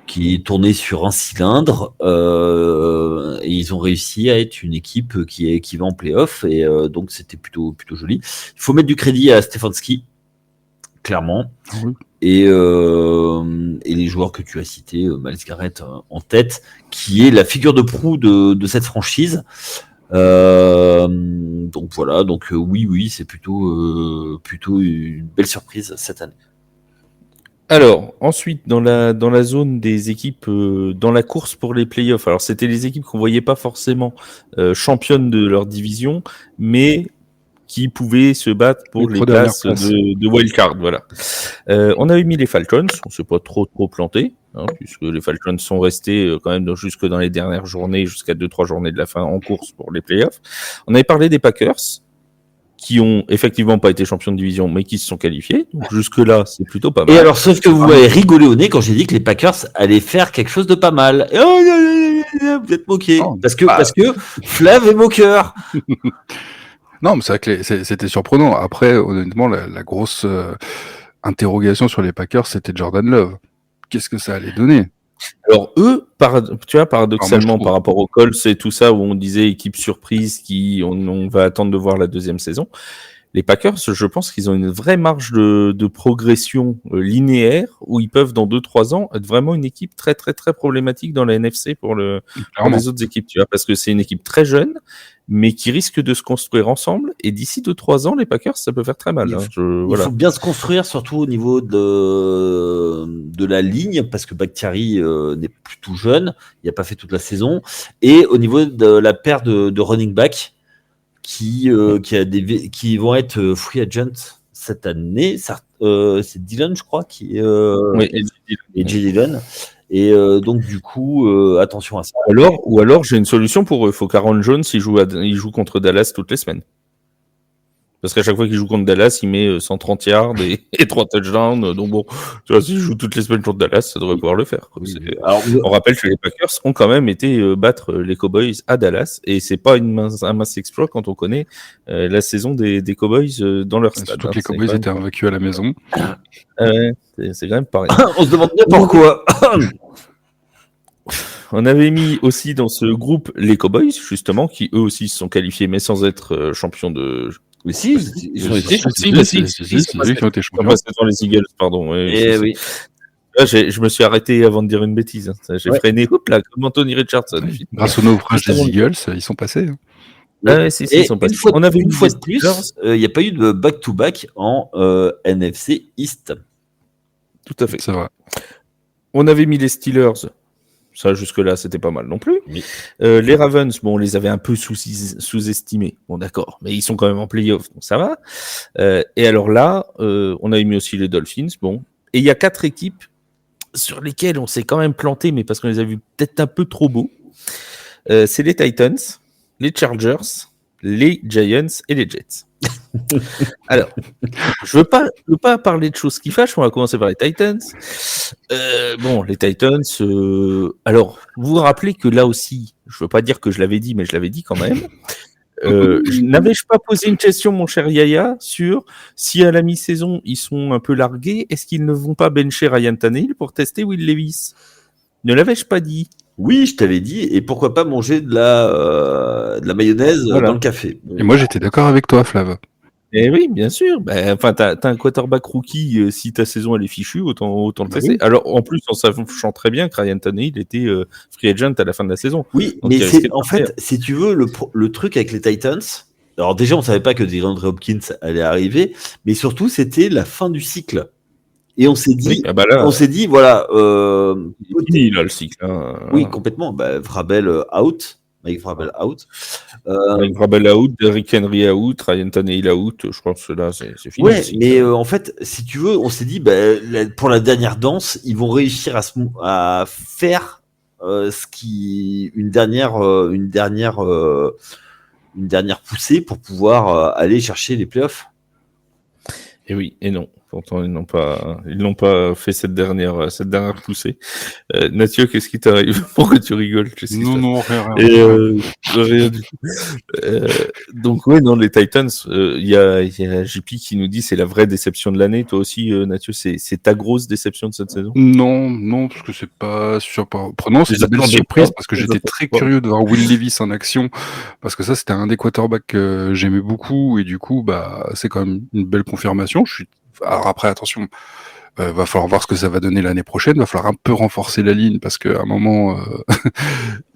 qui est tourné sur un cylindre, et ils ont réussi à être une équipe qui va en play-off, et donc c'était plutôt joli. Il faut mettre du crédit à Stefanski, clairement, et les joueurs que tu as cités, Myles Garrett en tête, qui est la figure de proue de cette franchise. Donc voilà, oui, c'est plutôt une belle surprise cette année. Alors, ensuite, dans la zone des équipes, dans la course pour les playoffs, alors c'était les équipes qu'on voyait pas forcément championnes de leur division, mais qui pouvaient se battre pour les places de wildcard. Voilà. On avait mis les Falcons, on s'est pas trop planté, puisque les Falcons sont restés quand même jusque dans les dernières journées, jusqu'à 2-3 journées de la fin en course pour les playoffs. On avait parlé des Packers, qui ont effectivement pas été champions de division, mais qui se sont qualifiés. Donc jusque-là, c'est plutôt pas mal. Et alors, sauf que vous m'avez rigolé au nez quand j'ai dit que les Packers allaient faire quelque chose de pas mal. Vous êtes moqué. Parce que Flav est moqueur. Non, mais c'est vrai que c'était surprenant. Après, honnêtement, la grosse interrogation sur les Packers, c'était Jordan Love. Qu'est-ce que ça allait donner? Alors eux, paradoxalement, par rapport aux Colts et tout ça, où on disait équipe surprise, on va attendre de voir la deuxième saison, les Packers, je pense qu'ils ont une vraie marge de progression linéaire, où ils peuvent, dans 2-3 ans, être vraiment une équipe très, très, très problématique dans la NFC pour les autres équipes, parce que c'est une équipe très jeune, mais qui risque de se construire ensemble, et d'ici 2-3 ans, les Packers, ça peut faire très mal. Il faut bien se construire, surtout au niveau de la ligne, parce que Bakhtiari n'est plus tout jeune, il n'a pas fait toute la saison, et au niveau de la paire de running back, qui vont être free agent cette année. C'est Dillon, je crois, qui oui, et J. Dillon. Et donc du coup, attention à ça. Ou alors j'ai une solution pour eux. Il faut qu'Aaron Jones il joue contre Dallas toutes les semaines. Parce qu'à chaque fois qu'il joue contre Dallas, il met 130 yards et 3 touchdowns. Donc bon, tu vois, s'il joue toutes les semaines contre Dallas, ça devrait pouvoir le faire. Alors, On rappelle que les Packers ont quand même été battre les Cowboys à Dallas, et c'est pas un mince exploit quand on connaît la saison des Cowboys dans leur stade. Surtout que les Cowboys étaient invaincus à la maison. C'est quand même pas rien. on se demande bien pourquoi. On avait mis aussi dans ce groupe les Cowboys, justement, qui eux aussi se sont qualifiés, mais sans être champions de... Mais si, ils ont été Si, c'est eux qui ont été champions. Pas dans les Eagles, pardon. oui. Là, je me suis arrêté avant de dire une bêtise. Hein. J'ai freiné, hop là, comme Anthony Richardson. Grâce au naufrage des Eagles, ils sont passés. Ils sont passés. On avait une fois de plus, il n'y a pas eu de back-to-back en NFC East. Tout à fait. C'est vrai. On avait mis les Steelers. Ça, jusque-là, c'était pas mal non plus. Oui. Les Ravens, bon, on les avait un peu sous-estimés. Bon, d'accord. Mais ils sont quand même en playoff, donc ça va. Et alors là, on avait mis aussi les Dolphins. Bon. Et il y a 4 équipes sur lesquelles on s'est quand même planté, mais parce qu'on les a vus peut-être un peu trop beaux. C'est les Titans, les Chargers, les Giants et les Jets. Alors, je veux pas parler de choses qui fâchent. On va commencer par les Titans. Les Titans. Alors, vous vous rappelez que là aussi, je veux pas dire que je l'avais dit, mais je l'avais dit quand même. N'avais-je pas posé une question, mon cher Yaya, sur si à la mi-saison ils sont un peu largués, est-ce qu'ils ne vont pas bencher Ryan Tannehill pour tester Will Levis? Ne l'avais-je pas dit? Oui, je t'avais dit, et pourquoi pas manger de la mayonnaise dans le café. Et moi, j'étais d'accord avec toi, Flav. Eh oui, bien sûr. T'as un quarterback rookie, si ta saison elle est fichue, autant le tester. Oui. Alors, en plus, en sachant très bien que Ryan Tannehill était free agent à la fin de la saison. Oui, donc, mais en fait, si tu veux, le truc avec les Titans, alors déjà, on savait pas que DeAndre Hopkins allait arriver, mais surtout, c'était la fin du cycle. Et on s'est dit, voilà. Fini, là, le cycle. Hein. Oui, complètement. Vrabel out. Mike Vrabel out. Mike Vrabel out, Derrick Henry out, Ryan Tannehill out. Je pense que là, c'est fini. Ouais, mais en fait, si tu veux, on s'est dit, pour la dernière danse, ils vont réussir à faire une dernière poussée pour pouvoir aller chercher les playoffs. Et oui, et non. Pourtant, ils n'ont pas fait cette dernière poussée. Mathieu, qu'est-ce qui t'arrive? Pourquoi tu rigoles? Non, rien. Rien du tout. Donc, oui, non, les Titans, il y a JP qui nous dit c'est la vraie déception de l'année. Toi aussi, Mathieu, c'est ta grosse déception de cette saison? Non, parce que c'est pas surprenant. C'est une belle surprise parce que j'étais très curieux de voir Will Levis en action parce que ça, c'était un des quarterbacks que j'aimais beaucoup et du coup, c'est quand même une belle confirmation. Alors après, attention, va falloir voir ce que ça va donner l'année prochaine. Va falloir un peu renforcer la ligne parce qu'à un moment,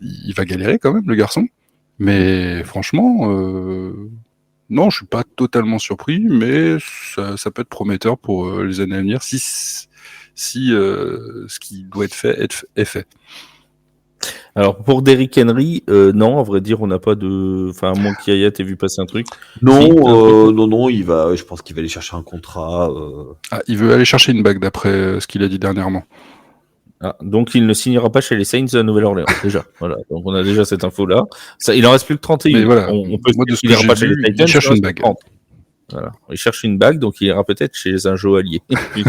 il va galérer quand même, le garçon. Mais franchement, non, je suis pas totalement surpris, mais ça peut être prometteur pour les années à venir si ce qui doit être fait est fait. Alors pour Derrick Henry, non, à vrai dire, on n'a pas de. Enfin, à moins qu'Yaya t'ait vu passer un truc. Non, il va. Je pense qu'il va aller chercher un contrat. Il veut aller chercher une bague d'après ce qu'il a dit dernièrement. Donc il ne signera pas chez les Saints de Nouvelle-Orléans déjà. Voilà. Donc on a déjà cette info-là. Il en reste plus que 31. Mais voilà. On peut de ce que j'ai vu, il cherche une bague. Voilà. Il cherche une bague, donc il ira peut-être chez un joaillier. C'est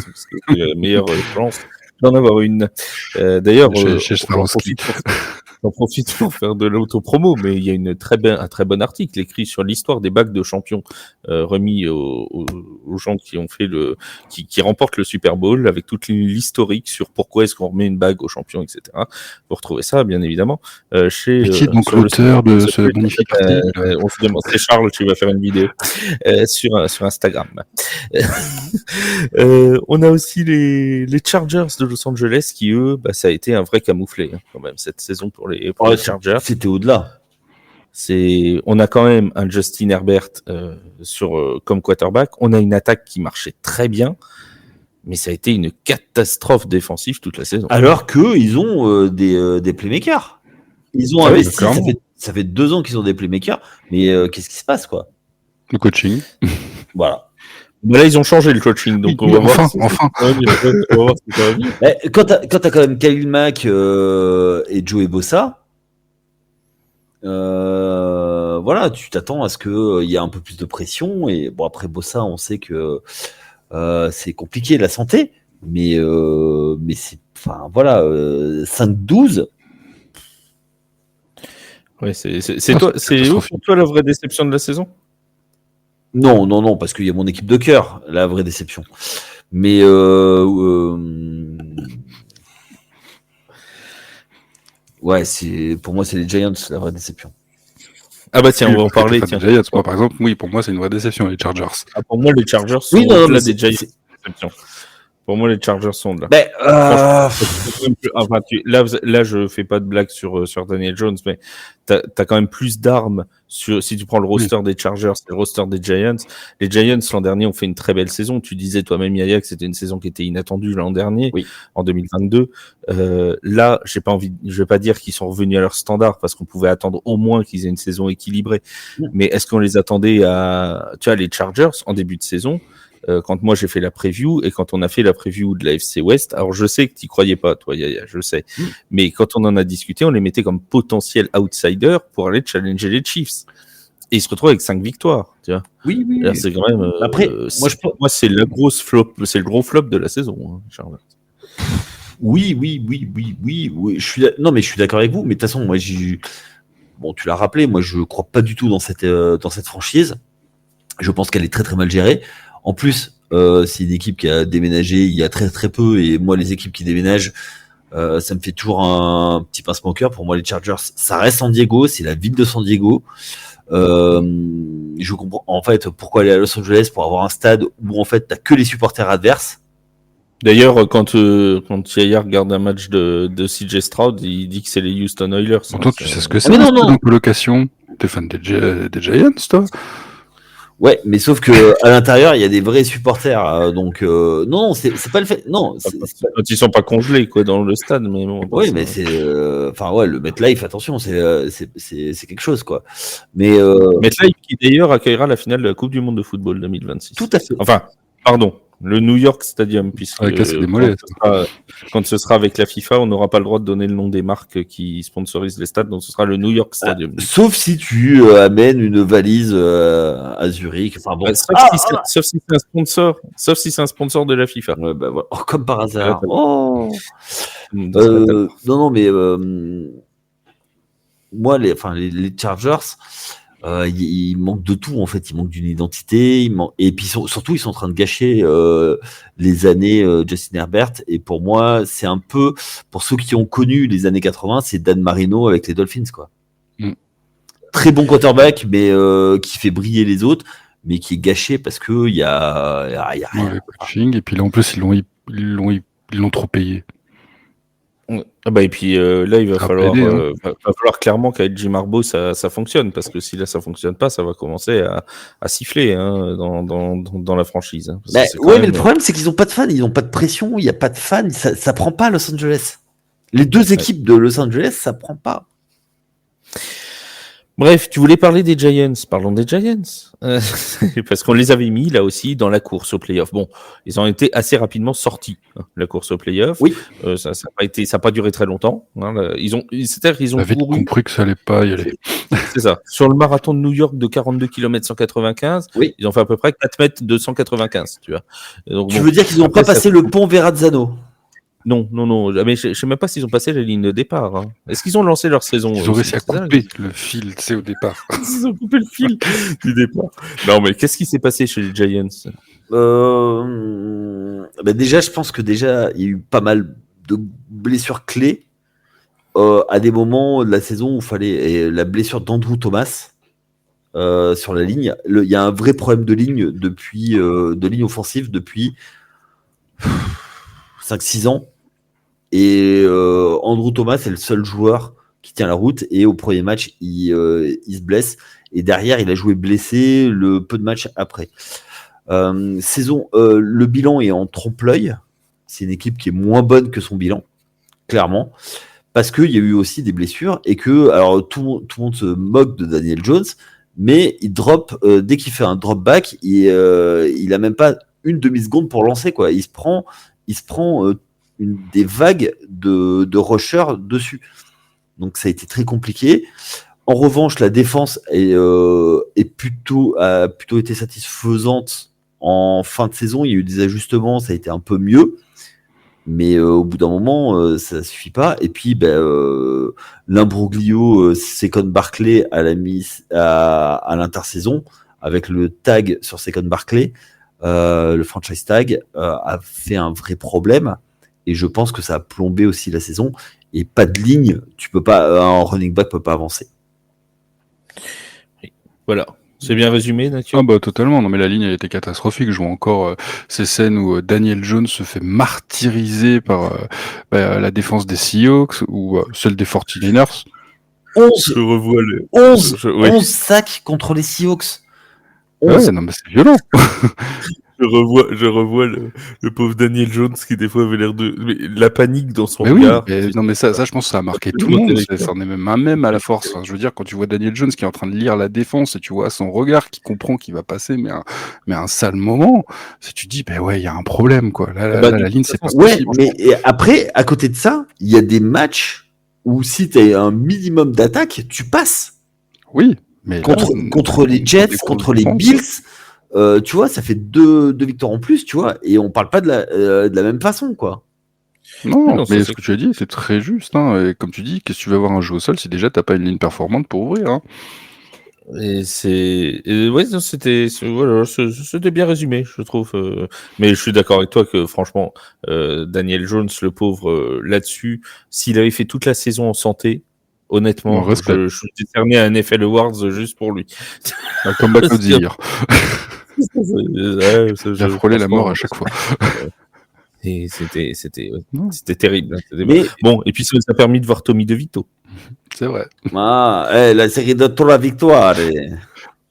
la meilleure chance d'en avoir une. D'ailleurs, j'en profite pour faire de l'autopromo, mais il y a un très bon article écrit sur l'histoire des bagues de champions remis aux gens qui ont fait qui remportent le Super Bowl avec toute l'historique sur pourquoi est-ce qu'on remet une bague aux champions, etc. Vous retrouvez ça, bien évidemment, chez. Mais qui est donc l'auteur de ce magnifique article? On se demande, c'est Charles qui va faire une vidéo sur Instagram. On a aussi les Chargers de Los Angeles qui, eux, ça a été un vrai camouflet quand même cette saison pour les Chargers. C'était au-delà. On a quand même un Justin Herbert comme quarterback. On a une attaque qui marchait très bien, mais ça a été une catastrophe défensive toute la saison. Alors qu'ils ont des playmakers. Ils ont investi. Ça fait 2 ans qu'ils ont des playmakers, mais qu'est-ce qui se passe, quoi? Le coaching. Voilà. Mais là, ils ont changé le coaching, donc on va voir. Enfin. Quand t'as quand même Khalil Mack et Joey Bosa, voilà, tu t'attends à ce qu'il y ait un peu plus de pression. Et bon, après Bossa, on sait que c'est compliqué la santé, mais c'est, enfin voilà, 5-12. Ouais, c'est toi, c'est où pour toi la vraie déception de la saison? Non, parce qu'il y a mon équipe de cœur, la vraie déception. Mais ouais, pour moi, c'est les Giants, la vraie déception. Ah bah tiens, on va en parler. Tiens. Giants, moi, par exemple, oui, pour moi, c'est une vraie déception, les Chargers. Ah, pour moi, les Chargers sont au-delà des Giants. Pour moi, les Chargers sont là. Mais enfin, là, je fais pas de blague sur Daniel Jones, mais t'as quand même plus d'armes si tu prends le roster des Chargers et le roster des Giants. Les Giants, l'an dernier, ont fait une très belle saison. Tu disais toi-même, Yaya, que c'était une saison qui était inattendue l'an dernier, en 2022. Là, je vais pas dire qu'ils sont revenus à leur standard parce qu'on pouvait attendre au moins qu'ils aient une saison équilibrée. Mais est-ce qu'on les attendait les Chargers en début de saison? Quand moi j'ai fait la preview et quand on a fait la preview de la FC West, alors je sais que tu croyais pas, toi, Yaya, je sais, mais quand on en a discuté, on les mettait comme potentiels outsiders pour aller challenger les Chiefs. Et ils se retrouvent avec 5 victoires, tu vois. Oui. Là, c'est quand même. Après, moi, c'est la grosse flop, c'est le gros flop de la saison, hein, Charlotte. Oui. Je suis d'accord avec vous, mais de toute façon, moi, bon, tu l'as rappelé, moi, je crois pas du tout dans cette franchise. Je pense qu'elle est très très mal gérée. En plus, c'est une équipe qui a déménagé il y a très très peu, et moi, les équipes qui déménagent, ça me fait toujours un petit pincement au cœur. Pour moi, les Chargers, ça reste San Diego, c'est la ville de San Diego. Je comprends en fait pourquoi aller à Los Angeles pour avoir un stade où en fait t'as que les supporters adverses. D'ailleurs, quand Yaya regarde un match de CJ Stroud, il dit que c'est les Houston Oilers. Pourtant, tu sais ce que c'est, non. en colocation. T'es fan des Giants, toi? Ouais, mais sauf que à l'intérieur, il y a des vrais supporters, donc non, c'est pas le fait. Non, quand ils sont pas congelés quoi dans le stade, mais bon. Oui, mais c'est, le MetLife, attention, c'est quelque chose quoi. Mais MetLife qui d'ailleurs accueillera la finale de la Coupe du Monde de football 2026. Tout à fait. Enfin, pardon. Le New York Stadium, puisque quand ce sera avec la FIFA, on n'aura pas le droit de donner le nom des marques qui sponsorisent les stades, donc ce sera le New York Stadium. Sauf si tu amènes une valise à Zurich. Enfin bon. Sauf si c'est un sponsor. Sauf si c'est un sponsor de la FIFA. Ouais, bah, voilà. Comme par hasard. Non, mais moi, les Chargers. Il manque de tout en fait, il manque d'une identité, et puis surtout ils sont en train de gâcher les années Justin Herbert, et pour moi c'est un peu, pour ceux qui ont connu les années 80, c'est Dan Marino avec les Dolphins quoi. Très bon quarterback mais qui fait briller les autres, mais qui est gâché parce que il y a rien. Coaching, et puis là en plus ils l'ont trop payé. Ah bah et puis là il va falloir clairement qu'avec Jim Harbaugh ça fonctionne, parce que si là ça fonctionne pas, ça va commencer à siffler dans la franchise. Mais le problème c'est qu'ils ont pas de fans, ils ont pas de pression, il y a pas de fans, ça prend pas à Los Angeles. Les deux équipes de Los Angeles, ça prend pas. Bref, tu voulais parler des Giants, parlons des Giants. Parce qu'on les avait mis là aussi dans la course au playoff. Bon, ils ont été assez rapidement sortis, la course au playoff. Oui. Ça n'a pas duré très longtemps. Ils ont vite compris que ça allait pas y aller. C'est ça. Sur le marathon de New York de 42 km 195, ils ont fait à peu près 4 mètres de 195, tu vois. Donc, tu veux dire qu'ils n'ont pas passé le pont Verrazzano? Non. Mais je sais même pas s'ils ont passé la ligne de départ. Hein. Est-ce qu'ils ont lancé leur saison? Ils ont réussi à couper le fil, au départ. Ils ont coupé le fil du départ. Non, mais qu'est-ce qui s'est passé chez les Giants? Déjà, je pense que il y a eu pas mal de blessures clés à des moments de la saison où il fallait. Et la blessure d'Andrew Thomas sur la ligne. Il y a un vrai problème de ligne de ligne offensive depuis 5-6 ans. Et Andrew Thomas est le seul joueur qui tient la route, et au premier match il se blesse, et derrière il a joué blessé le peu de matchs après. Le bilan est en trompe-l'œil. C'est une équipe qui est moins bonne que son bilan, clairement, parce qu'il y a eu aussi des blessures, et que alors tout le monde se moque de Daniel Jones, mais il drop dès qu'il fait un drop back, il a même pas une demi-seconde pour lancer quoi. Il se prend des vagues de rushers dessus. Donc ça a été très compliqué. En revanche, la défense a plutôt été satisfaisante en fin de saison. Il y a eu des ajustements, ça a été un peu mieux. Mais au bout d'un moment, ça suffit pas. Et puis, l'imbroglio Saquon Barkley à l'intersaison, avec le tag sur Saquon Barkley, le franchise tag, a fait un vrai problème. Et je pense que ça a plombé aussi la saison. Et pas de ligne, un running back peut pas avancer. Voilà. C'est bien résumé, Nathan? Ah bah totalement, non mais la ligne elle était catastrophique. Je vois encore ces scènes où Daniel Jones se fait martyriser par la défense des Seahawks ou celle des 49ers. 11 sacs contre les Seahawks. Ouais, non mais c'est violent. Je revois le pauvre Daniel Jones qui des fois avait l'air de... Mais la panique dans son regard. Non mais ça je pense que ça a marqué tout le monde. C'en est même un mème à la force. Hein. Je veux dire, quand tu vois Daniel Jones qui est en train de lire la défense et tu vois son regard qui comprend qu'il va passer mais un sale moment, tu te dis il y a un problème quoi. Là, la ligne c'est pas possible. Mais après, à côté de ça, il y a des matchs où si tu as un minimum d'attaque, tu passes. Oui, mais contre les Jets, contre les Bills. Tu vois, ça fait deux victoires en plus, tu vois, et on parle pas de la même façon, quoi. Non, mais ce que tu as dit, c'est très juste. Hein. Et comme tu dis, qu'est-ce que tu vas avoir un jeu au sol si déjà t'as pas une ligne performante pour ouvrir hein. Et c'était bien résumé, je trouve. Mais je suis d'accord avec toi que franchement, Daniel Jones, le pauvre, là-dessus, s'il avait fait toute la saison en santé, honnêtement, je suis décerné à un NFL Awards juste pour lui. Un comeback of the year. Il a frôlé la mort à chaque fois. Et c'était terrible. Bon, et puis ça nous a permis de voir Tommy DeVito. C'est vrai. La série de tour la victoire.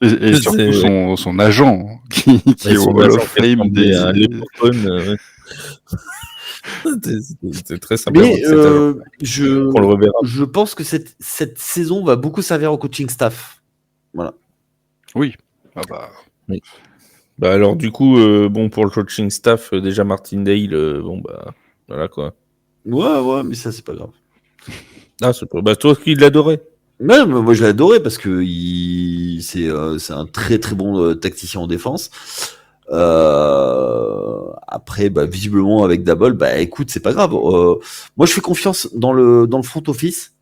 Et surtout son agent qui est au Hall of Fame des... C'était très sympa. Mais je pense que cette saison va beaucoup servir au coaching staff. Voilà. Oui. Oui. Alors du coup, pour le coaching staff, déjà Martindale, voilà quoi. Ouais, mais ça c'est pas grave. Ah, c'est pas... toi qui l'adorais. Ouais, mais moi je l'ai adoré parce que c'est un très très bon tacticien en défense. Après, visiblement avec Dabble, écoute, c'est pas grave. Moi je fais confiance dans le front office.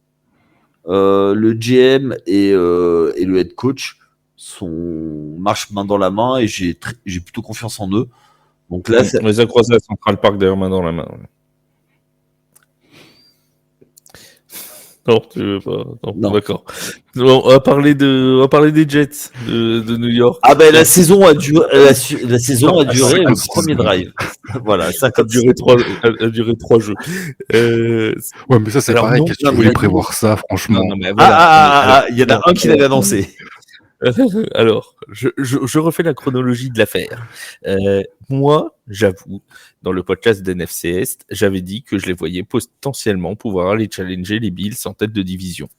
Le GM et le head coach marchent main dans la main et j'ai plutôt confiance en eux. Donc là, on les a croisés à Central Park d'ailleurs main dans la main. Ouais. Non, tu veux pas. Non. D'accord. On va parler des Jets de New York. La saison a duré. La saison a duré le premier drive. Voilà, ça a duré 3 jeux. Ouais, mais ça c'est pareil. Qu'est-ce que tu voulais prévoir ça, franchement? Non, mais voilà. Il y en a un qui l'avait annoncé. Alors, je refais la chronologie de l'affaire. Moi, j'avoue, dans le podcast d'NFC Est, j'avais dit que je les voyais potentiellement pouvoir aller challenger les Bills en tête de division.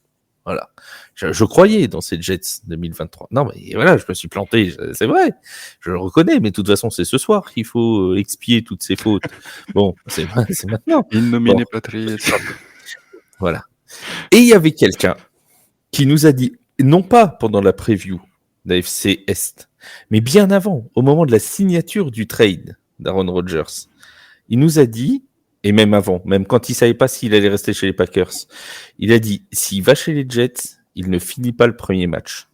Voilà. Je croyais dans ces Jets 2023. Non, mais voilà, je me suis planté, c'est vrai. Je le reconnais, mais de toute façon, c'est ce soir qu'il faut expier toutes ces fautes. Bon, c'est maintenant. Innominé Patriots. Voilà. Et il y avait quelqu'un qui nous a dit, non pas pendant la preview d'AFC Est, mais bien avant, au moment de la signature du trade d'Aaron Rodgers, il nous a dit, et même avant, même quand il savait pas s'il allait rester chez les Packers, il a dit, s'il va chez les Jets, il ne finit pas le premier match.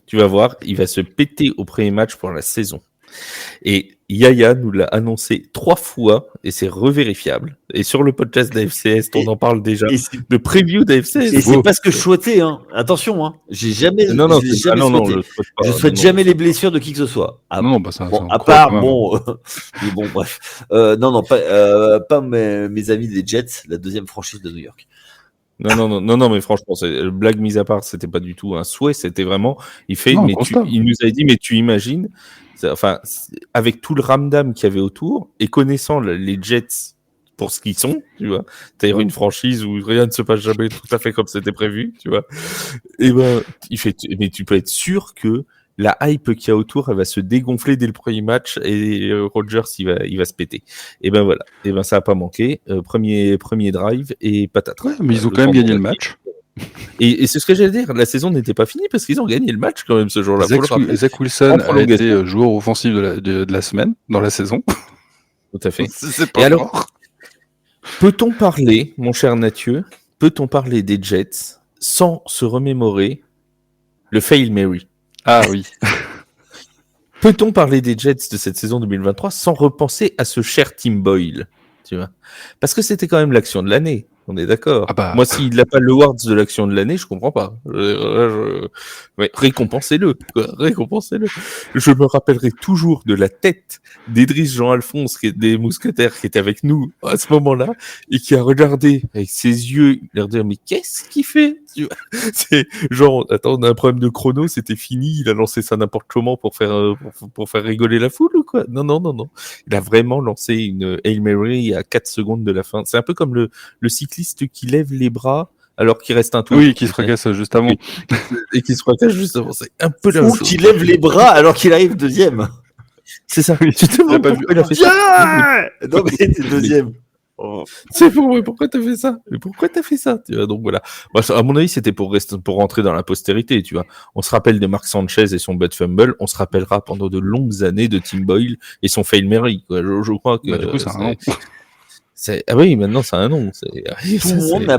Tu vas voir, il va se péter au premier match pour la saison. Et Yaya nous l'a annoncé 3 fois, et c'est revérifiable. Et sur le podcast d'AFC Est, on en parle déjà. De preview d'AFC Est. Et c'est pas ce que je souhaitais, hein. Attention, hein. J'ai jamais. Non, je souhaite jamais les blessures de qui que ce soit. Ça. Bon, à part, mais bon, bref. Pas mes amis des Jets, la deuxième franchise de New York. Non, mais franchement, blague mise à part, c'était pas du tout un souhait, c'était vraiment, il nous avait dit, mais tu imagines, avec tout le ramdam qu'il y avait autour, et connaissant les Jets pour ce qu'ils sont, tu vois, c'est-à-dire une franchise où rien ne se passe jamais tout à fait comme c'était prévu, tu vois, et mais tu peux être sûr que la hype qu'il y a autour, elle va se dégonfler dès le premier match et Rodgers, il va se péter. Et voilà. Et ça a pas manqué. Premier drive et patate. Ouais, mais ils ont quand même gagné le match. Et c'est ce que j'allais dire, la saison n'était pas finie parce qu'ils ont gagné le match quand même ce jour-là. Faut le rappeler. Zach Wilson En a prolongation. été joueur offensif de la semaine dans la saison. Tout à fait. C'est Et pas alors, mort. peut-on parler, mon cher Mathieu, peut-on parler des Jets sans se remémorer le Fail Mary? Ah oui. Peut-on parler des Jets de cette saison 2023 sans repenser à ce cher Tim Boyle, tu vois? Parce que c'était quand même l'action de l'année, on est d'accord. Ah bah. Moi, s'il n'a pas l'Awards de l'action de l'année, je comprends pas. Ouais, récompensez-le, quoi, récompensez-le. Je me rappellerai toujours de la tête d'Idriss Jean-Alphonse, des mousquetaires, qui était avec nous à ce moment-là, et qui a regardé avec ses yeux, leur dire, mais qu'est-ce qu'il fait? Tu vois, c'est genre, attends, on a un problème de chrono, c'était fini, il a lancé ça n'importe comment pour faire rigoler la foule ou quoi? Non. Il a vraiment lancé une Hail Mary à 4 secondes de la fin. C'est un peu comme le cycliste qui lève les bras alors qu'il reste un tour. Oui, qui se fracasse juste avant. Et qui se fracasse juste avant. C'est un peu la Ou même chose. qui lève les bras alors qu'il arrive deuxième. C'est ça. Oui, Tu te il a demandes pas pourquoi vu. il a fait ça. Yeah! Non, mais t'es deuxième. Oh. C'est pourquoi t'as fait ça? Mais pourquoi t'as fait ça? Tu vois, donc voilà. Bah, à mon avis, c'était pour rentrer dans la postérité, tu vois. On se rappelle de Mark Sanchez et son butt fumble. On se rappellera pendant de longues années de Tim Boyle et son Fail Mary, quoi. Je crois que. Bah, du coup, c'est un nom. Ah oui, maintenant, c'est un nom. Tout le monde n'a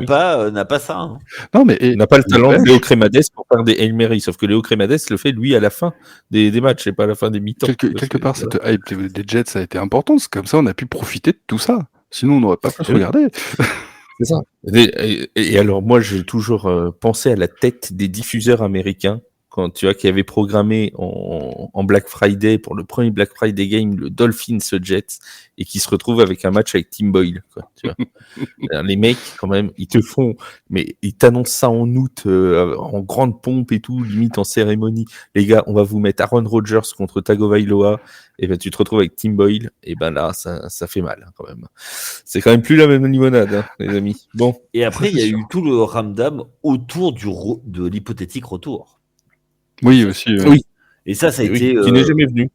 pas ça. Hein. Non, mais. On n'a pas le talent de Léo Crémades pour faire des Hail Mary, sauf que Léo Crémades le fait, lui, à la fin des matchs et pas à la fin des mi-temps. Quelque part, cette hype des Jets a été importante. C'est comme ça, on a pu profiter de tout ça. Sinon, on n'aurait pas pu se regarder. C'est ça. Et alors, moi, j'ai toujours pensé à la tête des diffuseurs américains, quand tu vois, qui avaient programmé en Black Friday, pour le premier Black Friday game, le Dolphins Jets, et qui se retrouvent avec un match avec Tim Boyle, quoi, tu vois. Alors, les mecs, quand même, ils t'annoncent ça en août, en grande pompe et tout, limite en cérémonie. Les gars, on va vous mettre Aaron Rodgers contre Tagovailoa, et ben tu te retrouves avec Tim Boyle, et ben là, ça fait mal, hein, quand même. C'est quand même plus la même limonade, hein, les amis. Bon. Et après, il y a eu tout le ramdam autour de l'hypothétique retour. Oui, aussi. Oui. Et ça a été. Qui n'est jamais venu.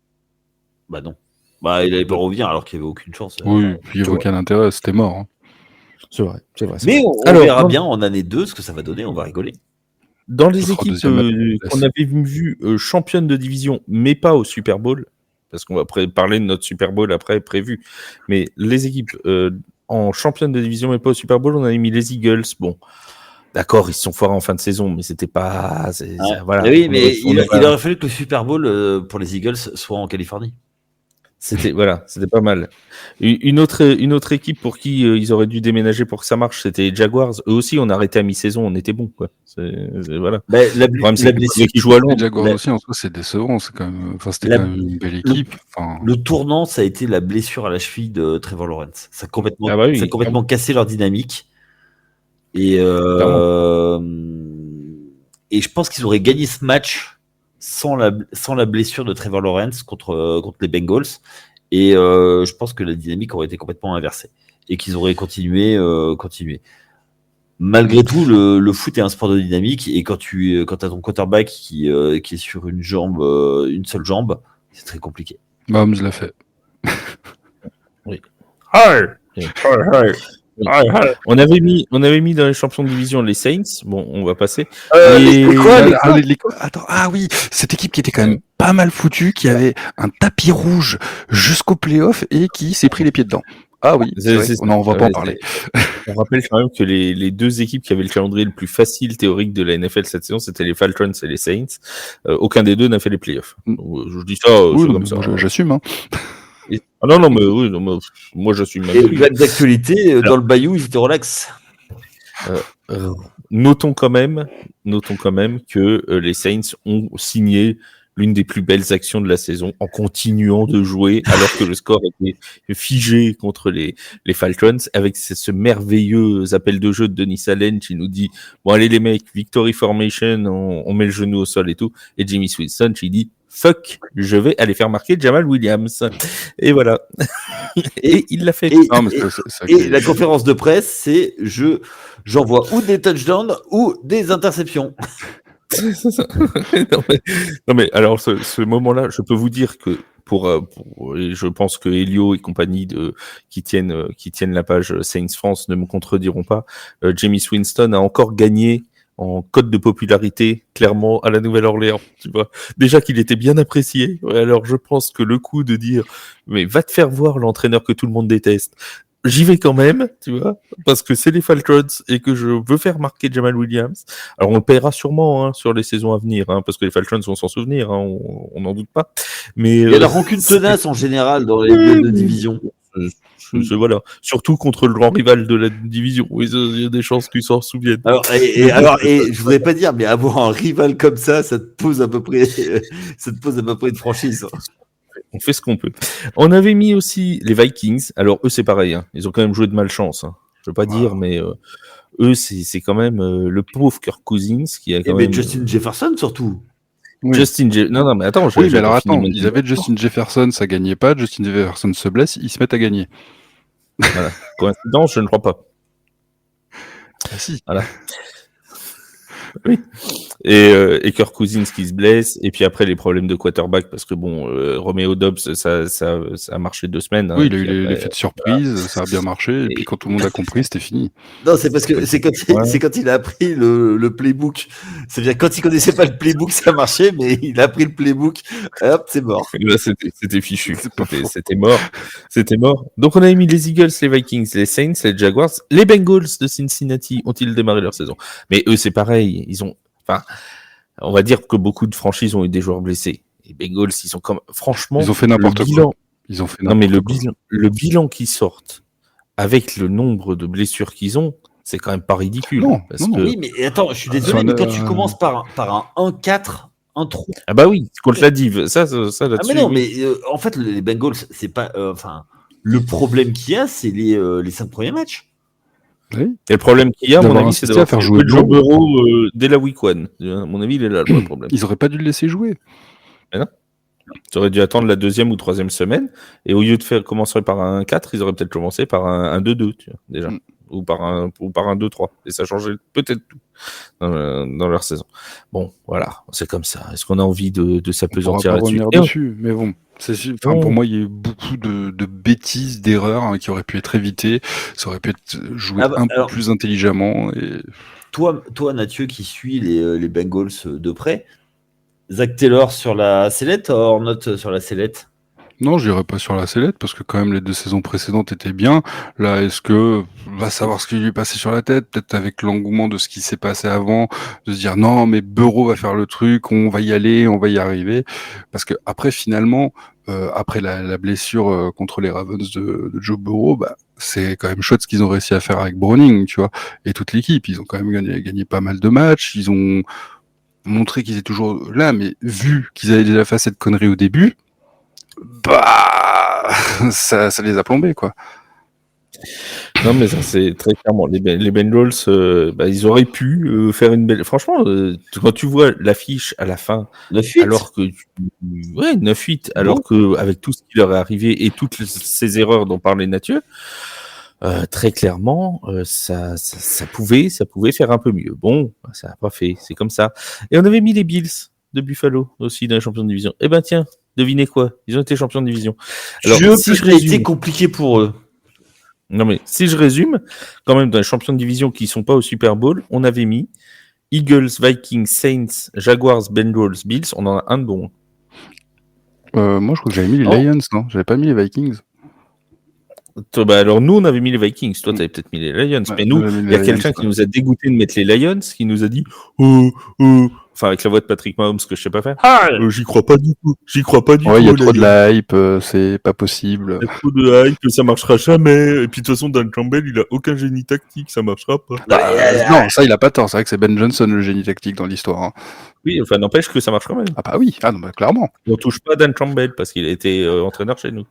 Bah non. Bah, il allait pas revenir alors qu'il n'y avait aucune chance. Oui, puis il n'y avait aucun intérêt, c'était mort. Hein. C'est vrai. Mais on verra bien en année 2 ce que ça va donner, on va rigoler. Dans les équipes qu'on avait vues championnes de division, mais pas au Super Bowl, parce qu'on va parler de notre Super Bowl après prévu, mais les équipes en championne de division, mais pas au Super Bowl, on avait mis les Eagles. Bon, d'accord, ils se sont foirés en fin de saison, mais c'était pas... Voilà. Oui, mais il aurait fallu que le Super Bowl pour les Eagles soit en Californie. C'était pas mal. Une autre équipe pour qui ils auraient dû déménager pour que ça marche, c'était les Jaguars. Eux aussi, on a arrêté à mi-saison, on était bon, quoi. Voilà. La blessure qui joue à Londres. Les Jaguars aussi, en soi, c'est décevant. C'est quand même, c'était quand même une belle équipe. Le tournant, ça a été la blessure à la cheville de Trevor Lawrence. Ça a complètement cassé leur dynamique. Et je pense qu'ils auraient gagné ce match sans la blessure de Trevor Lawrence contre les Bengals, et je pense que la dynamique aurait été complètement inversée et qu'ils auraient continué. Malgré tout, le foot est un sport de dynamique, et quand t'as ton quarterback qui est sur une seule jambe, c'est très compliqué. Mahomes l'a fait. Oui. Hey. On avait mis dans les champions de division les Saints. Bon, on va passer. Attends, ah oui, cette équipe qui était quand même pas mal foutue, qui avait un tapis rouge jusqu'au playoff et qui s'est pris les pieds dedans. Ah oui, on va pas en parler. On rappelle quand même que les deux équipes qui avaient le calendrier le plus facile théorique de la NFL cette saison, c'était les Falcons et les Saints. Aucun des deux n'a fait les playoffs. Je dis ça, comme ça. J'assume. Hein. Ah non, mais oui, moi j'assume. Et d'actualité, dans le Bayou, ils étaient relax. Notons quand même que les Saints ont signé l'une des plus belles actions de la saison en continuant de jouer alors que le score était figé contre les Falcons, avec ce merveilleux appel de jeu de Denis Allen qui nous dit bon allez les mecs, victory formation, on met le genou au sol et tout, et Jimmy Wilson qui dit fuck, je vais aller faire marquer Jamal Williams. Et voilà. Et il l'a fait. Et la conférence de presse, c'est j'envoie ou des touchdowns ou des interceptions. non mais alors ce moment-là, je peux vous dire que et je pense que Elio et compagnie qui tiennent la page Saints France ne me contrediront pas. Jameis Winston a encore gagné en cote de popularité, clairement, à la Nouvelle-Orléans, tu vois. Déjà qu'il était bien apprécié. Ouais, alors, je pense que le coup de dire, mais va te faire voir l'entraîneur que tout le monde déteste. J'y vais quand même, tu vois, parce que c'est les Falcons et que je veux faire marquer Jamal Williams. Alors, on le paiera sûrement sur les saisons à venir, parce que les Falcons vont s'en souvenir, on n'en doute pas. Mais Il y a la rancune tenace en général dans les duels de division. Voilà. Surtout contre le grand rival de la division. Oui, il y a des chances qu'ils s'en souviennent. Alors, je voudrais pas dire, mais avoir un rival comme ça te pose à peu près une franchise. On fait ce qu'on peut. On avait mis aussi les Vikings. Alors, eux, c'est pareil. Ils ont quand même joué de malchance. Je veux pas dire, mais eux, c'est quand même le pauvre Kirk Cousins qui a quand même... Mais Justin Jefferson, surtout. Oui. Non, mais attends. Oui, mais alors attends, ils avaient Justin Jefferson, ça gagnait pas. Justin Jefferson se blesse, ils se mettent à gagner. Voilà. Coïncidence, je ne crois pas. Ah si. Voilà. Oui. Et Kirk Cousins qui se blesse, et puis après les problèmes de quarterback, parce que bon, Romeo Dobbs, ça a marché 2 semaines. Oui, il a eu l'effet de surprise, ça a bien marché, et puis quand tout le monde a compris, c'était fini. Non, c'est parce que c'est quand il a appris le playbook. C'est-à-dire quand il connaissait pas le playbook, ça marchait, mais il a appris le playbook, hop, c'est mort. Là, c'était fichu. C'était mort. C'était mort. Donc, on avait mis les Eagles, les Vikings, les Saints, les Jaguars. Les Bengals de Cincinnati ont-ils démarré leur saison? Mais eux, c'est pareil. On va dire que beaucoup de franchises ont eu des joueurs blessés. Les Bengals, ils sont comme, franchement. Ils ont fait n'importe quoi. Non, mais le bilan qu'ils sortent avec le nombre de blessures qu'ils ont, c'est quand même pas ridicule. Non. Oui, mais attends, je suis désolé, mais quand tu commences par un 1-4, un trou. Ah bah oui, contre la div, ça là-dessus. Ah mais non, mais en fait, les Bengals, c'est pas, le problème qu'il y a, c'est les 5 premiers matchs. Oui. Et le problème qu'il y a, à mon avis, c'est d'avoir faire jouer Joe Burrow dès la week 1. À mon avis, il est là le problème. Ils auraient pas dû le laisser jouer. Mais non. Ils auraient dû attendre la 2e ou 3e semaine, et au lieu de commencer par un 4, ils auraient peut-être commencé par un 2-2, tu vois, déjà. Ou par un 2-3. Et ça changeait peut-être tout dans leur saison. Bon, voilà, c'est comme ça. Est-ce qu'on a envie de s'apesantir là-dessus? Dessus, mais bon. Pour moi, il y a eu beaucoup de bêtises, d'erreurs qui auraient pu être évitées. Ça aurait pu être joué peu plus intelligemment. Et... Toi, Mathieu, qui suit les Bengals de près, Zach Taylor sur la sellette, hors note sur la sellette? Non, je dirais pas sur la sellette, parce que quand même les 2 saisons précédentes étaient bien. Là, est-ce que va savoir ce qui lui est passé sur la tête, peut-être avec l'engouement de ce qui s'est passé avant, de se dire non, mais Burrow va faire le truc, on va y aller, on va y arriver. Parce que après, finalement, après la blessure contre les Ravens de Joe Burrow, c'est quand même chouette ce qu'ils ont réussi à faire avec Browning, tu vois, et toute l'équipe. Ils ont quand même gagné pas mal de matchs, ils ont montré qu'ils étaient toujours là, mais vu qu'ils avaient déjà fait cette connerie au début, ça les a plombés, quoi. Non, mais ça, c'est très clairement. Les Bengals, ils auraient pu faire une belle. Franchement, quand tu vois l'affiche à la fin, 9-8. alors que. Ouais, 9-8, alors que avec tout ce qui leur est arrivé et toutes ces erreurs dont parlait Mathieu, très clairement, ça pouvait faire un peu mieux. Bon, ça n'a pas fait, c'est comme ça. Et on avait mis les Bills de Buffalo aussi dans les champions de division. Eh ben tiens, devinez quoi? Ils ont été champions de division. Alors, si je résume, été compliqué pour eux. Non mais si je résume, quand même dans les champions de division qui sont pas au Super Bowl, on avait mis Eagles, Vikings, Saints, Jaguars, Bengals, Bills. On en a un de bon. Moi, je crois que j'avais mis les Lions, non? J'avais pas mis les Vikings. Alors nous, on avait mis les Vikings. Toi, t'avais peut-être mis les Lions. Mais nous, il y a quelqu'un qui nous a dégoûté de mettre les Lions, qui nous a dit enfin, avec la voix de Patrick Mahomes, que je sais pas faire. J'y crois pas du tout. J'y crois pas du tout. Il y a trop de la hype, c'est pas possible. Il y a trop de hype, ça marchera jamais. Et puis de toute façon, Dan Campbell, il a aucun génie tactique, ça marchera pas. Non, ça, il a pas tort. C'est vrai que c'est Ben Johnson le génie tactique dans l'histoire. Hein. Oui, enfin, n'empêche que ça marche quand même. Ah bah oui, clairement. On touche pas Dan Campbell parce qu'il a été entraîneur chez nous.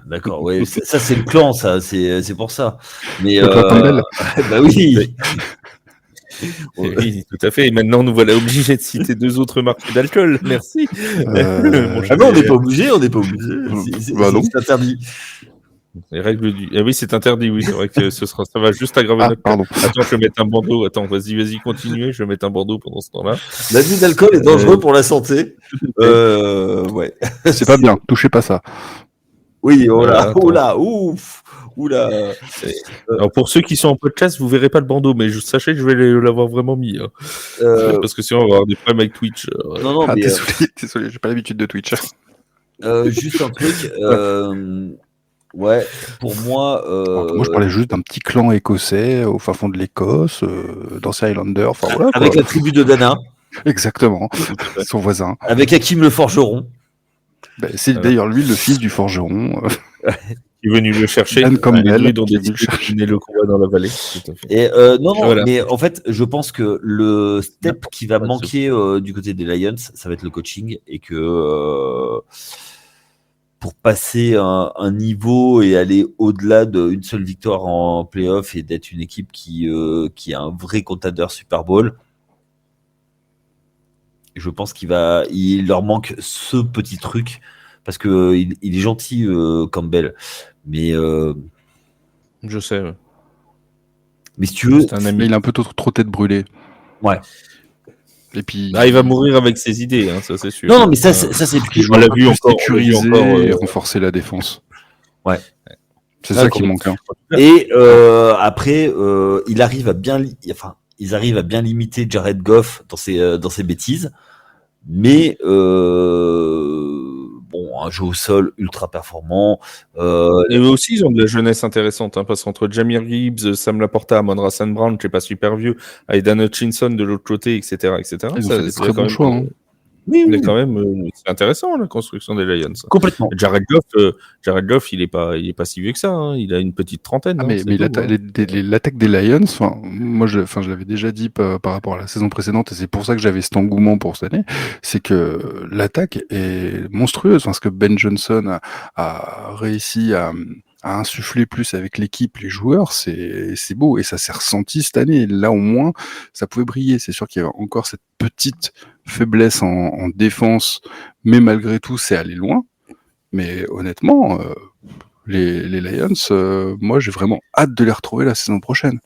D'accord, ouais, ça c'est le clan, ça, c'est pour ça. Mais bah oui. Oui, tout à fait. Et maintenant, nous voilà obligés de citer 2 autres marques d'alcool. Merci. Ah non, on n'est pas obligé. C'est interdit. Les règles du. Ah oui, c'est interdit. Oui, c'est vrai que ça va juste aggraver notre. Pardon. Attends, je vais mettre un bandeau. Attends, vas-y, continuez. Je vais mettre un bandeau pendant ce temps-là. L'abus d'alcool est dangereux pour la santé. Ouais. C'est pas bien. Touchez pas ça. Oui, ouf. Oula. Alors pour ceux qui sont en podcast, vous verrez pas le bandeau, mais sachez que je vais l'avoir vraiment mis. Hein. Parce que sinon on va avoir des problèmes avec Twitch. Non, mais désolé, j'ai pas l'habitude de Twitch. juste un truc. Ouais, pour moi. Moi, je parlais juste d'un petit clan écossais au fin fond de l'Écosse, dans ces Highlanders. Enfin, voilà, avec la tribu de Dana. Exactement, son voisin. Avec Hakim le forgeron. C'est d'ailleurs lui le fils du forgeron. Qui est venu le chercher. Dan Campbell, dont décidé de mener le combat dans la vallée. Tout à fait. Et non, Voilà. mais en fait, je pense que le step qui va manquer du côté des Lions, ça va être le coaching et que pour passer un niveau et aller au-delà d'une seule victoire en playoff et d'être une équipe qui est un vrai contender Super Bowl, je pense il leur manque ce petit truc parce que il est gentil Campbell, mais Je sais. Ouais. mais si tu veux, C'est un ami. Mais il a un peu trop tête brûlée. Ouais. Et puis. Il va mourir avec ses idées, hein, ça c'est sûr. Non, mais ça c'est Puis on l'a plus vu encore, sécuriser et renforcer la défense. Ouais. C'est ça qui manque. Hein. Et après, ils arrivent à bien limiter Jared Goff dans ses bêtises, mais bon, un jeu au sol ultra performant. Et eux aussi, ils ont de la jeunesse intéressante, hein, parce qu'entre Jahmyr Gibbs, Sam Laporta, Amon-Ra St. Brown, qui n'est pas super vieux, Aidan Hutchinson de l'autre côté, etc. Ils ont fait des très bons choix. Hein. Il est quand même, c'est intéressant la construction des Lions. Complètement. Jared Goff, il est pas si vieux que ça. Hein. Il a une petite trentaine. Ah, mais l'attaque des Lions, moi, je l'avais déjà dit par rapport à la saison précédente, et c'est pour ça que j'avais cet engouement pour cette année, c'est que l'attaque est monstrueuse. Parce que Ben Johnson a réussi à insuffler plus avec l'équipe, les joueurs, c'est beau, et ça s'est ressenti cette année. Et là, au moins, ça pouvait briller. C'est sûr qu'il y avait encore cette petite faiblesse en défense, mais malgré tout, c'est allé loin. Mais honnêtement, les Lions, moi, j'ai vraiment hâte de les retrouver la saison prochaine.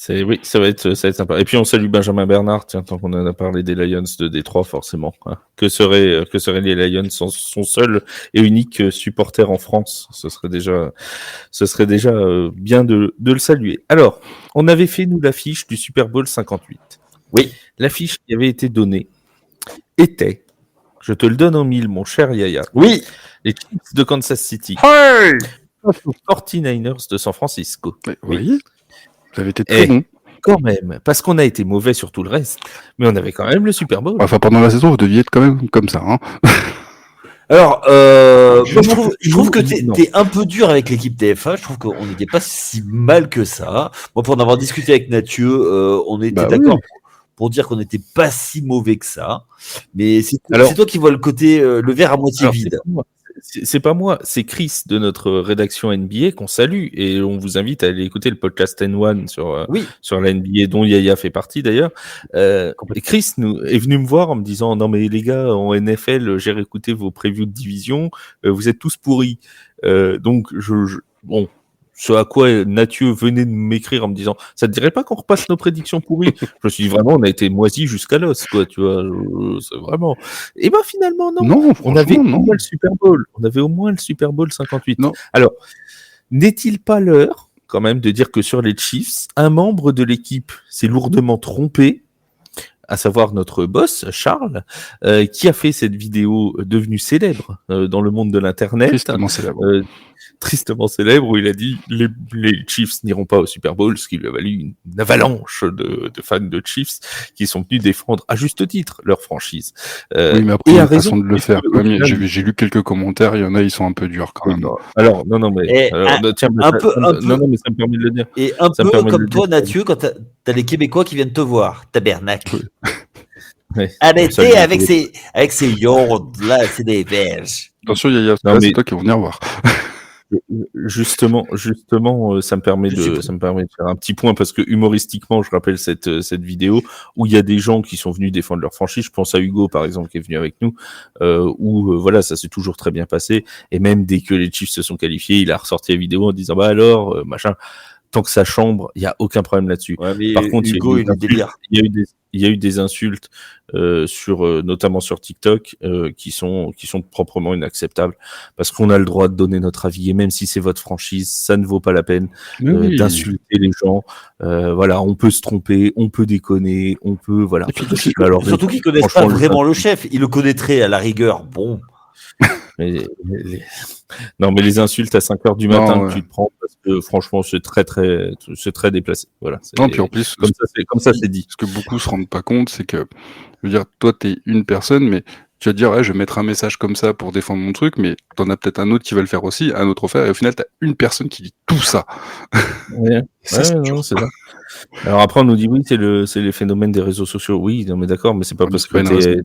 Oui, ça va être sympa. Et puis on salue Benjamin Bernard, tiens, tant qu'on en a parlé des Lions de Détroit, forcément. Hein. Que seraient les Lions sans son seul et unique supporter en France? Ce serait déjà bien de le saluer. Alors, on avait fait, nous, l'affiche du Super Bowl 58. Oui. L'affiche qui avait été donnée était, je te le donne en mille, mon cher Yaya. Oui. Les Chiefs de Kansas City. Hey! Face aux 49ers de San Francisco. Vous voyez, vous avez été très bon. Quand même, parce qu'on a été mauvais sur tout le reste, mais on avait quand même le Super Bowl. Enfin, pendant la saison, vous deviez être quand même comme ça. Hein. Alors, je trouve que t'es un peu dur avec l'équipe TFA. Je trouve qu'on n'était pas si mal que ça. Moi, pour en avoir discuté avec Mathieu, on était d'accord pour dire qu'on n'était pas si mauvais que ça. Mais c'est toi qui vois le verre à moitié vide. C'est pas moi, c'est Chris de notre rédaction NBA qu'on salue et on vous invite à aller écouter le podcast N1 sur la NBA dont Yaya fait partie d'ailleurs. Et Chris est venu me voir en me disant non mais les gars en NFL j'ai réécouté vos previews de division, vous êtes tous pourris. Donc bon. Ce à quoi Mathieu venait de m'écrire en me disant ça te dirait pas qu'on repasse nos prédictions pourries? Je me suis dit vraiment on a été moisi jusqu'à l'os quoi, tu vois, c'est vraiment. Et ben finalement non on avait au moins le Super Bowl, on avait au moins le Super Bowl 58. Non. Alors n'est-il pas l'heure quand même de dire que sur les Chiefs un membre de l'équipe s'est lourdement trompé, à savoir notre boss Charles, qui a fait cette vidéo devenue célèbre dans le monde de l'internet, tristement célèbre, où il a dit les Chiefs n'iront pas au Super Bowl, ce qui lui a valu une avalanche de fans de Chiefs qui sont venus défendre à juste titre leur franchise. Oui, mais après, il y a une façon de le faire. J'ai lu quelques commentaires, il y en a, ils sont un peu durs quand même. Alors, mais ça me permet de le dire. Et un peu comme toi, Mathieu, quand t'as les Québécois qui viennent te voir, tabernacle. Ouais. Arrêtez avec ces yachts là, c'est des verges. Attention, Yaya, c'est toi qui vas venir voir. Justement, ça me permet de faire un petit point parce que humoristiquement, je rappelle cette vidéo où il y a des gens qui sont venus défendre leur franchise. Je pense à Hugo, par exemple, qui est venu avec nous, où voilà, ça s'est toujours très bien passé. Et même dès que les Chiefs se sont qualifiés, il a ressorti la vidéo en disant bah alors, machin. tant que ça chambre, il y a aucun problème là-dessus. Ouais, mais Par contre, Hugo, il est délire. il y a eu des insultes notamment sur TikTok qui sont proprement inacceptables parce qu'on a le droit de donner notre avis et même si c'est votre franchise, ça ne vaut pas la peine d'insulter les gens. Voilà, on peut se tromper, on peut déconner, on peut voilà. Surtout qu'ils connaissent pas vraiment le chef. Ils le connaîtraient à la rigueur. Bon. Non, mais les insultes à 5h du matin que tu te prends, parce que franchement, c'est très déplacé. Voilà. Non, puis en plus, comme ça, c'est dit. Ce que beaucoup se rendent pas compte, c'est que, je veux dire, toi, t'es une personne, mais tu vas te dire, ouais, je vais mettre un message comme ça pour défendre mon truc, mais t'en as peut-être un autre qui va le faire aussi, un autre faire, et au final, t'as une personne qui dit tout ça. Ouais, c'est ça. Alors après, on nous dit oui, c'est les phénomènes des réseaux sociaux. Oui, non, mais d'accord, mais c'est pas parce que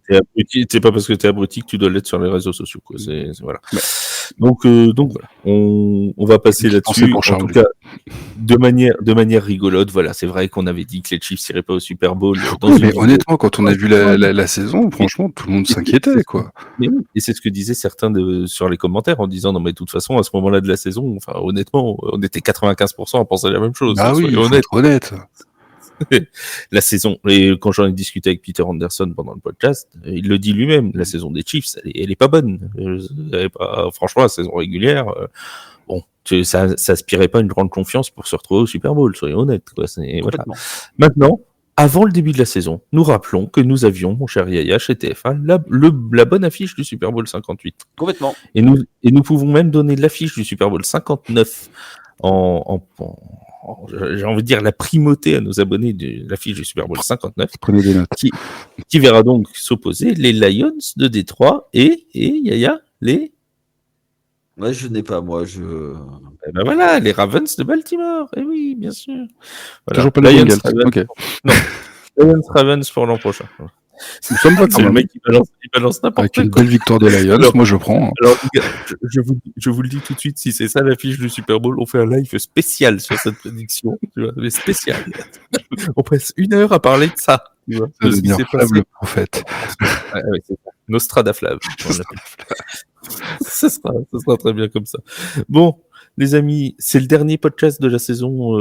t'es abruti, c'est pas parce que t'es abruti que tu dois l'être sur les réseaux sociaux, quoi. C'est voilà. Ouais. Donc voilà, on va passer là-dessus. En tout cas, de manière rigolote, voilà, c'est vrai qu'on avait dit que les Chiefs n'iraient pas au Super Bowl. Mais honnêtement, quand on a vu la saison, franchement, tout le monde s'inquiétait, quoi. Mais oui, et c'est ce que disaient certains sur les commentaires en disant non mais de toute façon à ce moment-là de la saison, enfin honnêtement, on était 95% à penser la même chose. Ah oui, honnête. La saison, et quand j'en ai discuté avec Peter Anderson pendant le podcast, il le dit lui-même, la saison des Chiefs, elle est pas bonne. Franchement, la saison régulière, ça aspirait pas une grande confiance pour se retrouver au Super Bowl, soyons honnêtes, quoi. Voilà. Maintenant, avant le début de la saison, nous rappelons que nous avions, mon cher Yaya, chez TF1, la bonne affiche du Super Bowl 58. Complètement. Et nous pouvons même donner l'affiche du Super Bowl 59 j'ai envie de dire la primauté à nos abonnés de l'affiche du Super Bowl 59, qui verra donc s'opposer les Lions de Détroit et Yaya, les... Ouais, je n'ai pas, moi, Eh ben voilà, les Ravens de Baltimore. Eh oui, bien sûr. Voilà. Toujours pas les Bengals. Okay. Non, Lions Ravens pour l'an prochain. Nous sommes pas c'est le mec qui balance n'importe quoi. Avec une belle victoire de Lions, alors, moi je prends. Alors, je vous le dis tout de suite, si c'est ça l'affiche du Super Bowl, on fait un live spécial sur cette prédiction. Tu vois, mais spécial. On passe 1 heure à parler de ça. Tu vois, de ce qui s'est passé. Le prophète. Ouais, c'est ça. Nostradaflav. Ça sera très bien comme ça. Bon, les amis, c'est le dernier podcast de la saison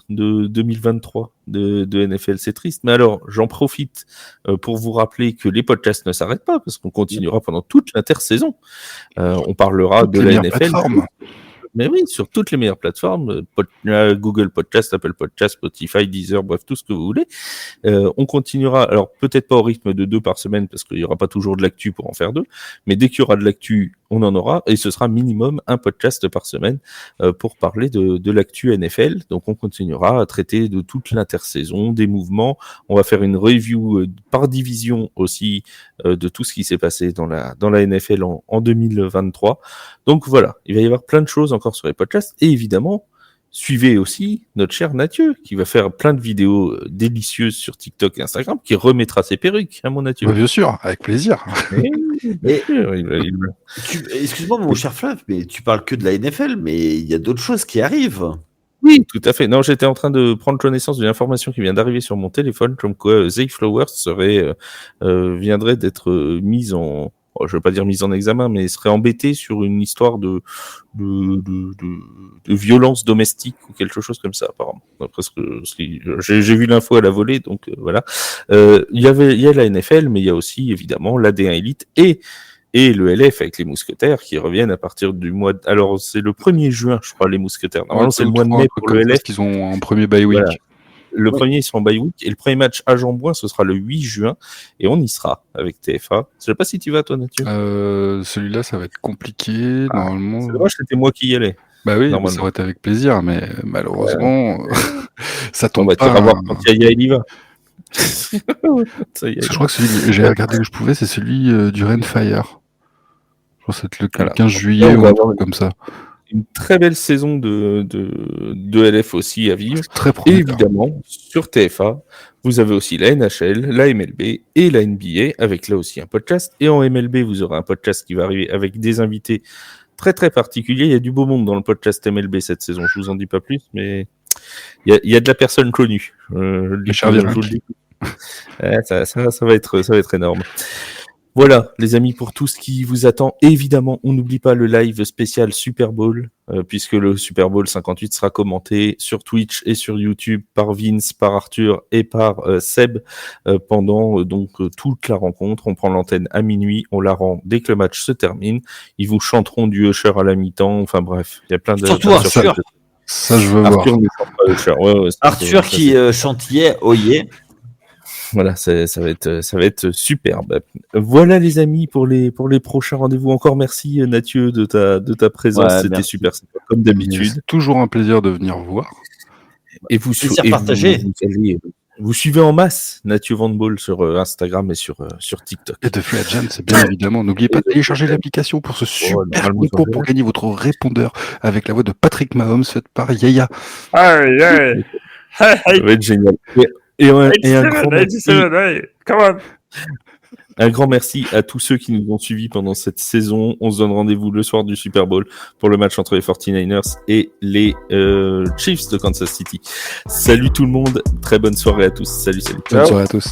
de 2023 de NFL. C'est triste, mais alors j'en profite pour vous rappeler que les podcasts ne s'arrêtent pas parce qu'on continuera pendant toute l'intersaison. On parlera de la NFL. Mais oui, sur toutes les meilleures plateformes, Google Podcast, Apple Podcast, Spotify, Deezer, bref, tout ce que vous voulez. On continuera, alors peut-être pas au rythme de 2 par semaine, parce qu'il n'y aura pas toujours de l'actu pour en faire 2, mais dès qu'il y aura de l'actu, on en aura, et ce sera minimum un podcast par semaine pour parler de l'actu NFL. Donc on continuera à traiter de toute l'intersaison, des mouvements. On va faire une review par division aussi de tout ce qui s'est passé dans la NFL en 2023. Donc voilà, il va y avoir plein de choses encore sur les podcasts. Et évidemment, suivez aussi notre cher Mathieu, qui va faire plein de vidéos délicieuses sur TikTok et Instagram, qui remettra ses perruques, hein, mon Mathieu. Bien sûr, avec plaisir. Excuse-moi, mon cher Flav, mais tu parles que de la NFL, mais il y a d'autres choses qui arrivent. Oui, tout à fait. Non, j'étais en train de prendre connaissance d'une information qui vient d'arriver sur mon téléphone, comme quoi Zay Flowers viendrait d'être mise en... je veux pas dire mise en examen, mais serait embêté sur une histoire de violence domestique ou quelque chose comme ça, apparemment. Après j'ai vu l'info à la volée, donc voilà. Il y a la NFL, mais il y a aussi évidemment la D1 Elite et le LF avec les mousquetaires qui reviennent à partir du mois alors c'est le 1er juin, je crois, les mousquetaires. Normalement, c'est le mois de mai pour le LF. Qu'ils ont un premier bye week. Voilà. Le premier, ils sont en bye week, et le premier match à Jean-Bouin, ce sera le 8 juin, et on y sera avec TFA. Je sais pas si tu vas, toi, Mathieu. Celui-là, ça va être compliqué, normalement. C'est dommage, c'était moi qui y allais. Bah oui, ça aurait été avec plaisir, mais malheureusement, ça tombe pas. Tu vas voir quand Yaya il y va. Je crois que j'ai regardé où je pouvais, c'est celui du Rainfire. Je pense que c'est le 15 juillet ou un truc comme ça. Une très belle saison de LF aussi à vivre. Très et évidemment, sur TFA, vous avez aussi la NHL, la MLB et la NBA, avec là aussi un podcast. Et en MLB, vous aurez un podcast qui va arriver avec des invités très très particuliers. Il y a du beau monde dans le podcast MLB cette saison, je vous en dis pas plus, mais il y a de la personne connue. Je vous le dis. Ça va être énorme. Voilà, les amis, pour tout ce qui vous attend. Évidemment, on n'oublie pas le live spécial Super Bowl, puisque le Super Bowl 58 sera commenté sur Twitch et sur YouTube par Vince, par Arthur et par Seb pendant toute la rencontre. On prend l'antenne à minuit, on la rend dès que le match se termine. Ils vous chanteront du Usher à la mi-temps. Enfin bref, il y a plein de... Surtout Arthur. Ça, je veux voir. Arthur ne chante pas Usher. Ouais, Arthur qui chante Yeah, oh yeah. Voilà, ça va être superbe. Voilà les amis pour les prochains rendez-vous. Encore merci Nathieu de ta présence, Ouais, c'était merci. super sympa, comme d'habitude. C'est toujours un plaisir de venir voir. Et vous Plaisir partagé. vous suivez en masse Nathieu Van Ball sur Instagram et sur TikTok. Et The Free Agent, c'est bien évidemment. N'oubliez pas de télécharger l'application pour ce super concours pour gagner votre répondeur avec la voix de Patrick Mahomes faite par Yaya. Hey, hey. Hey, Ça hey. va être génial. Et un grand merci. 87, hey. Come on. Un grand merci à tous ceux qui nous ont suivis pendant cette saison. On se donne rendez-vous le soir du Super Bowl pour le match entre les 49ers et les Chiefs de Kansas City. Salut tout le monde, très bonne soirée à tous. Salut. Bonne soirée à tous.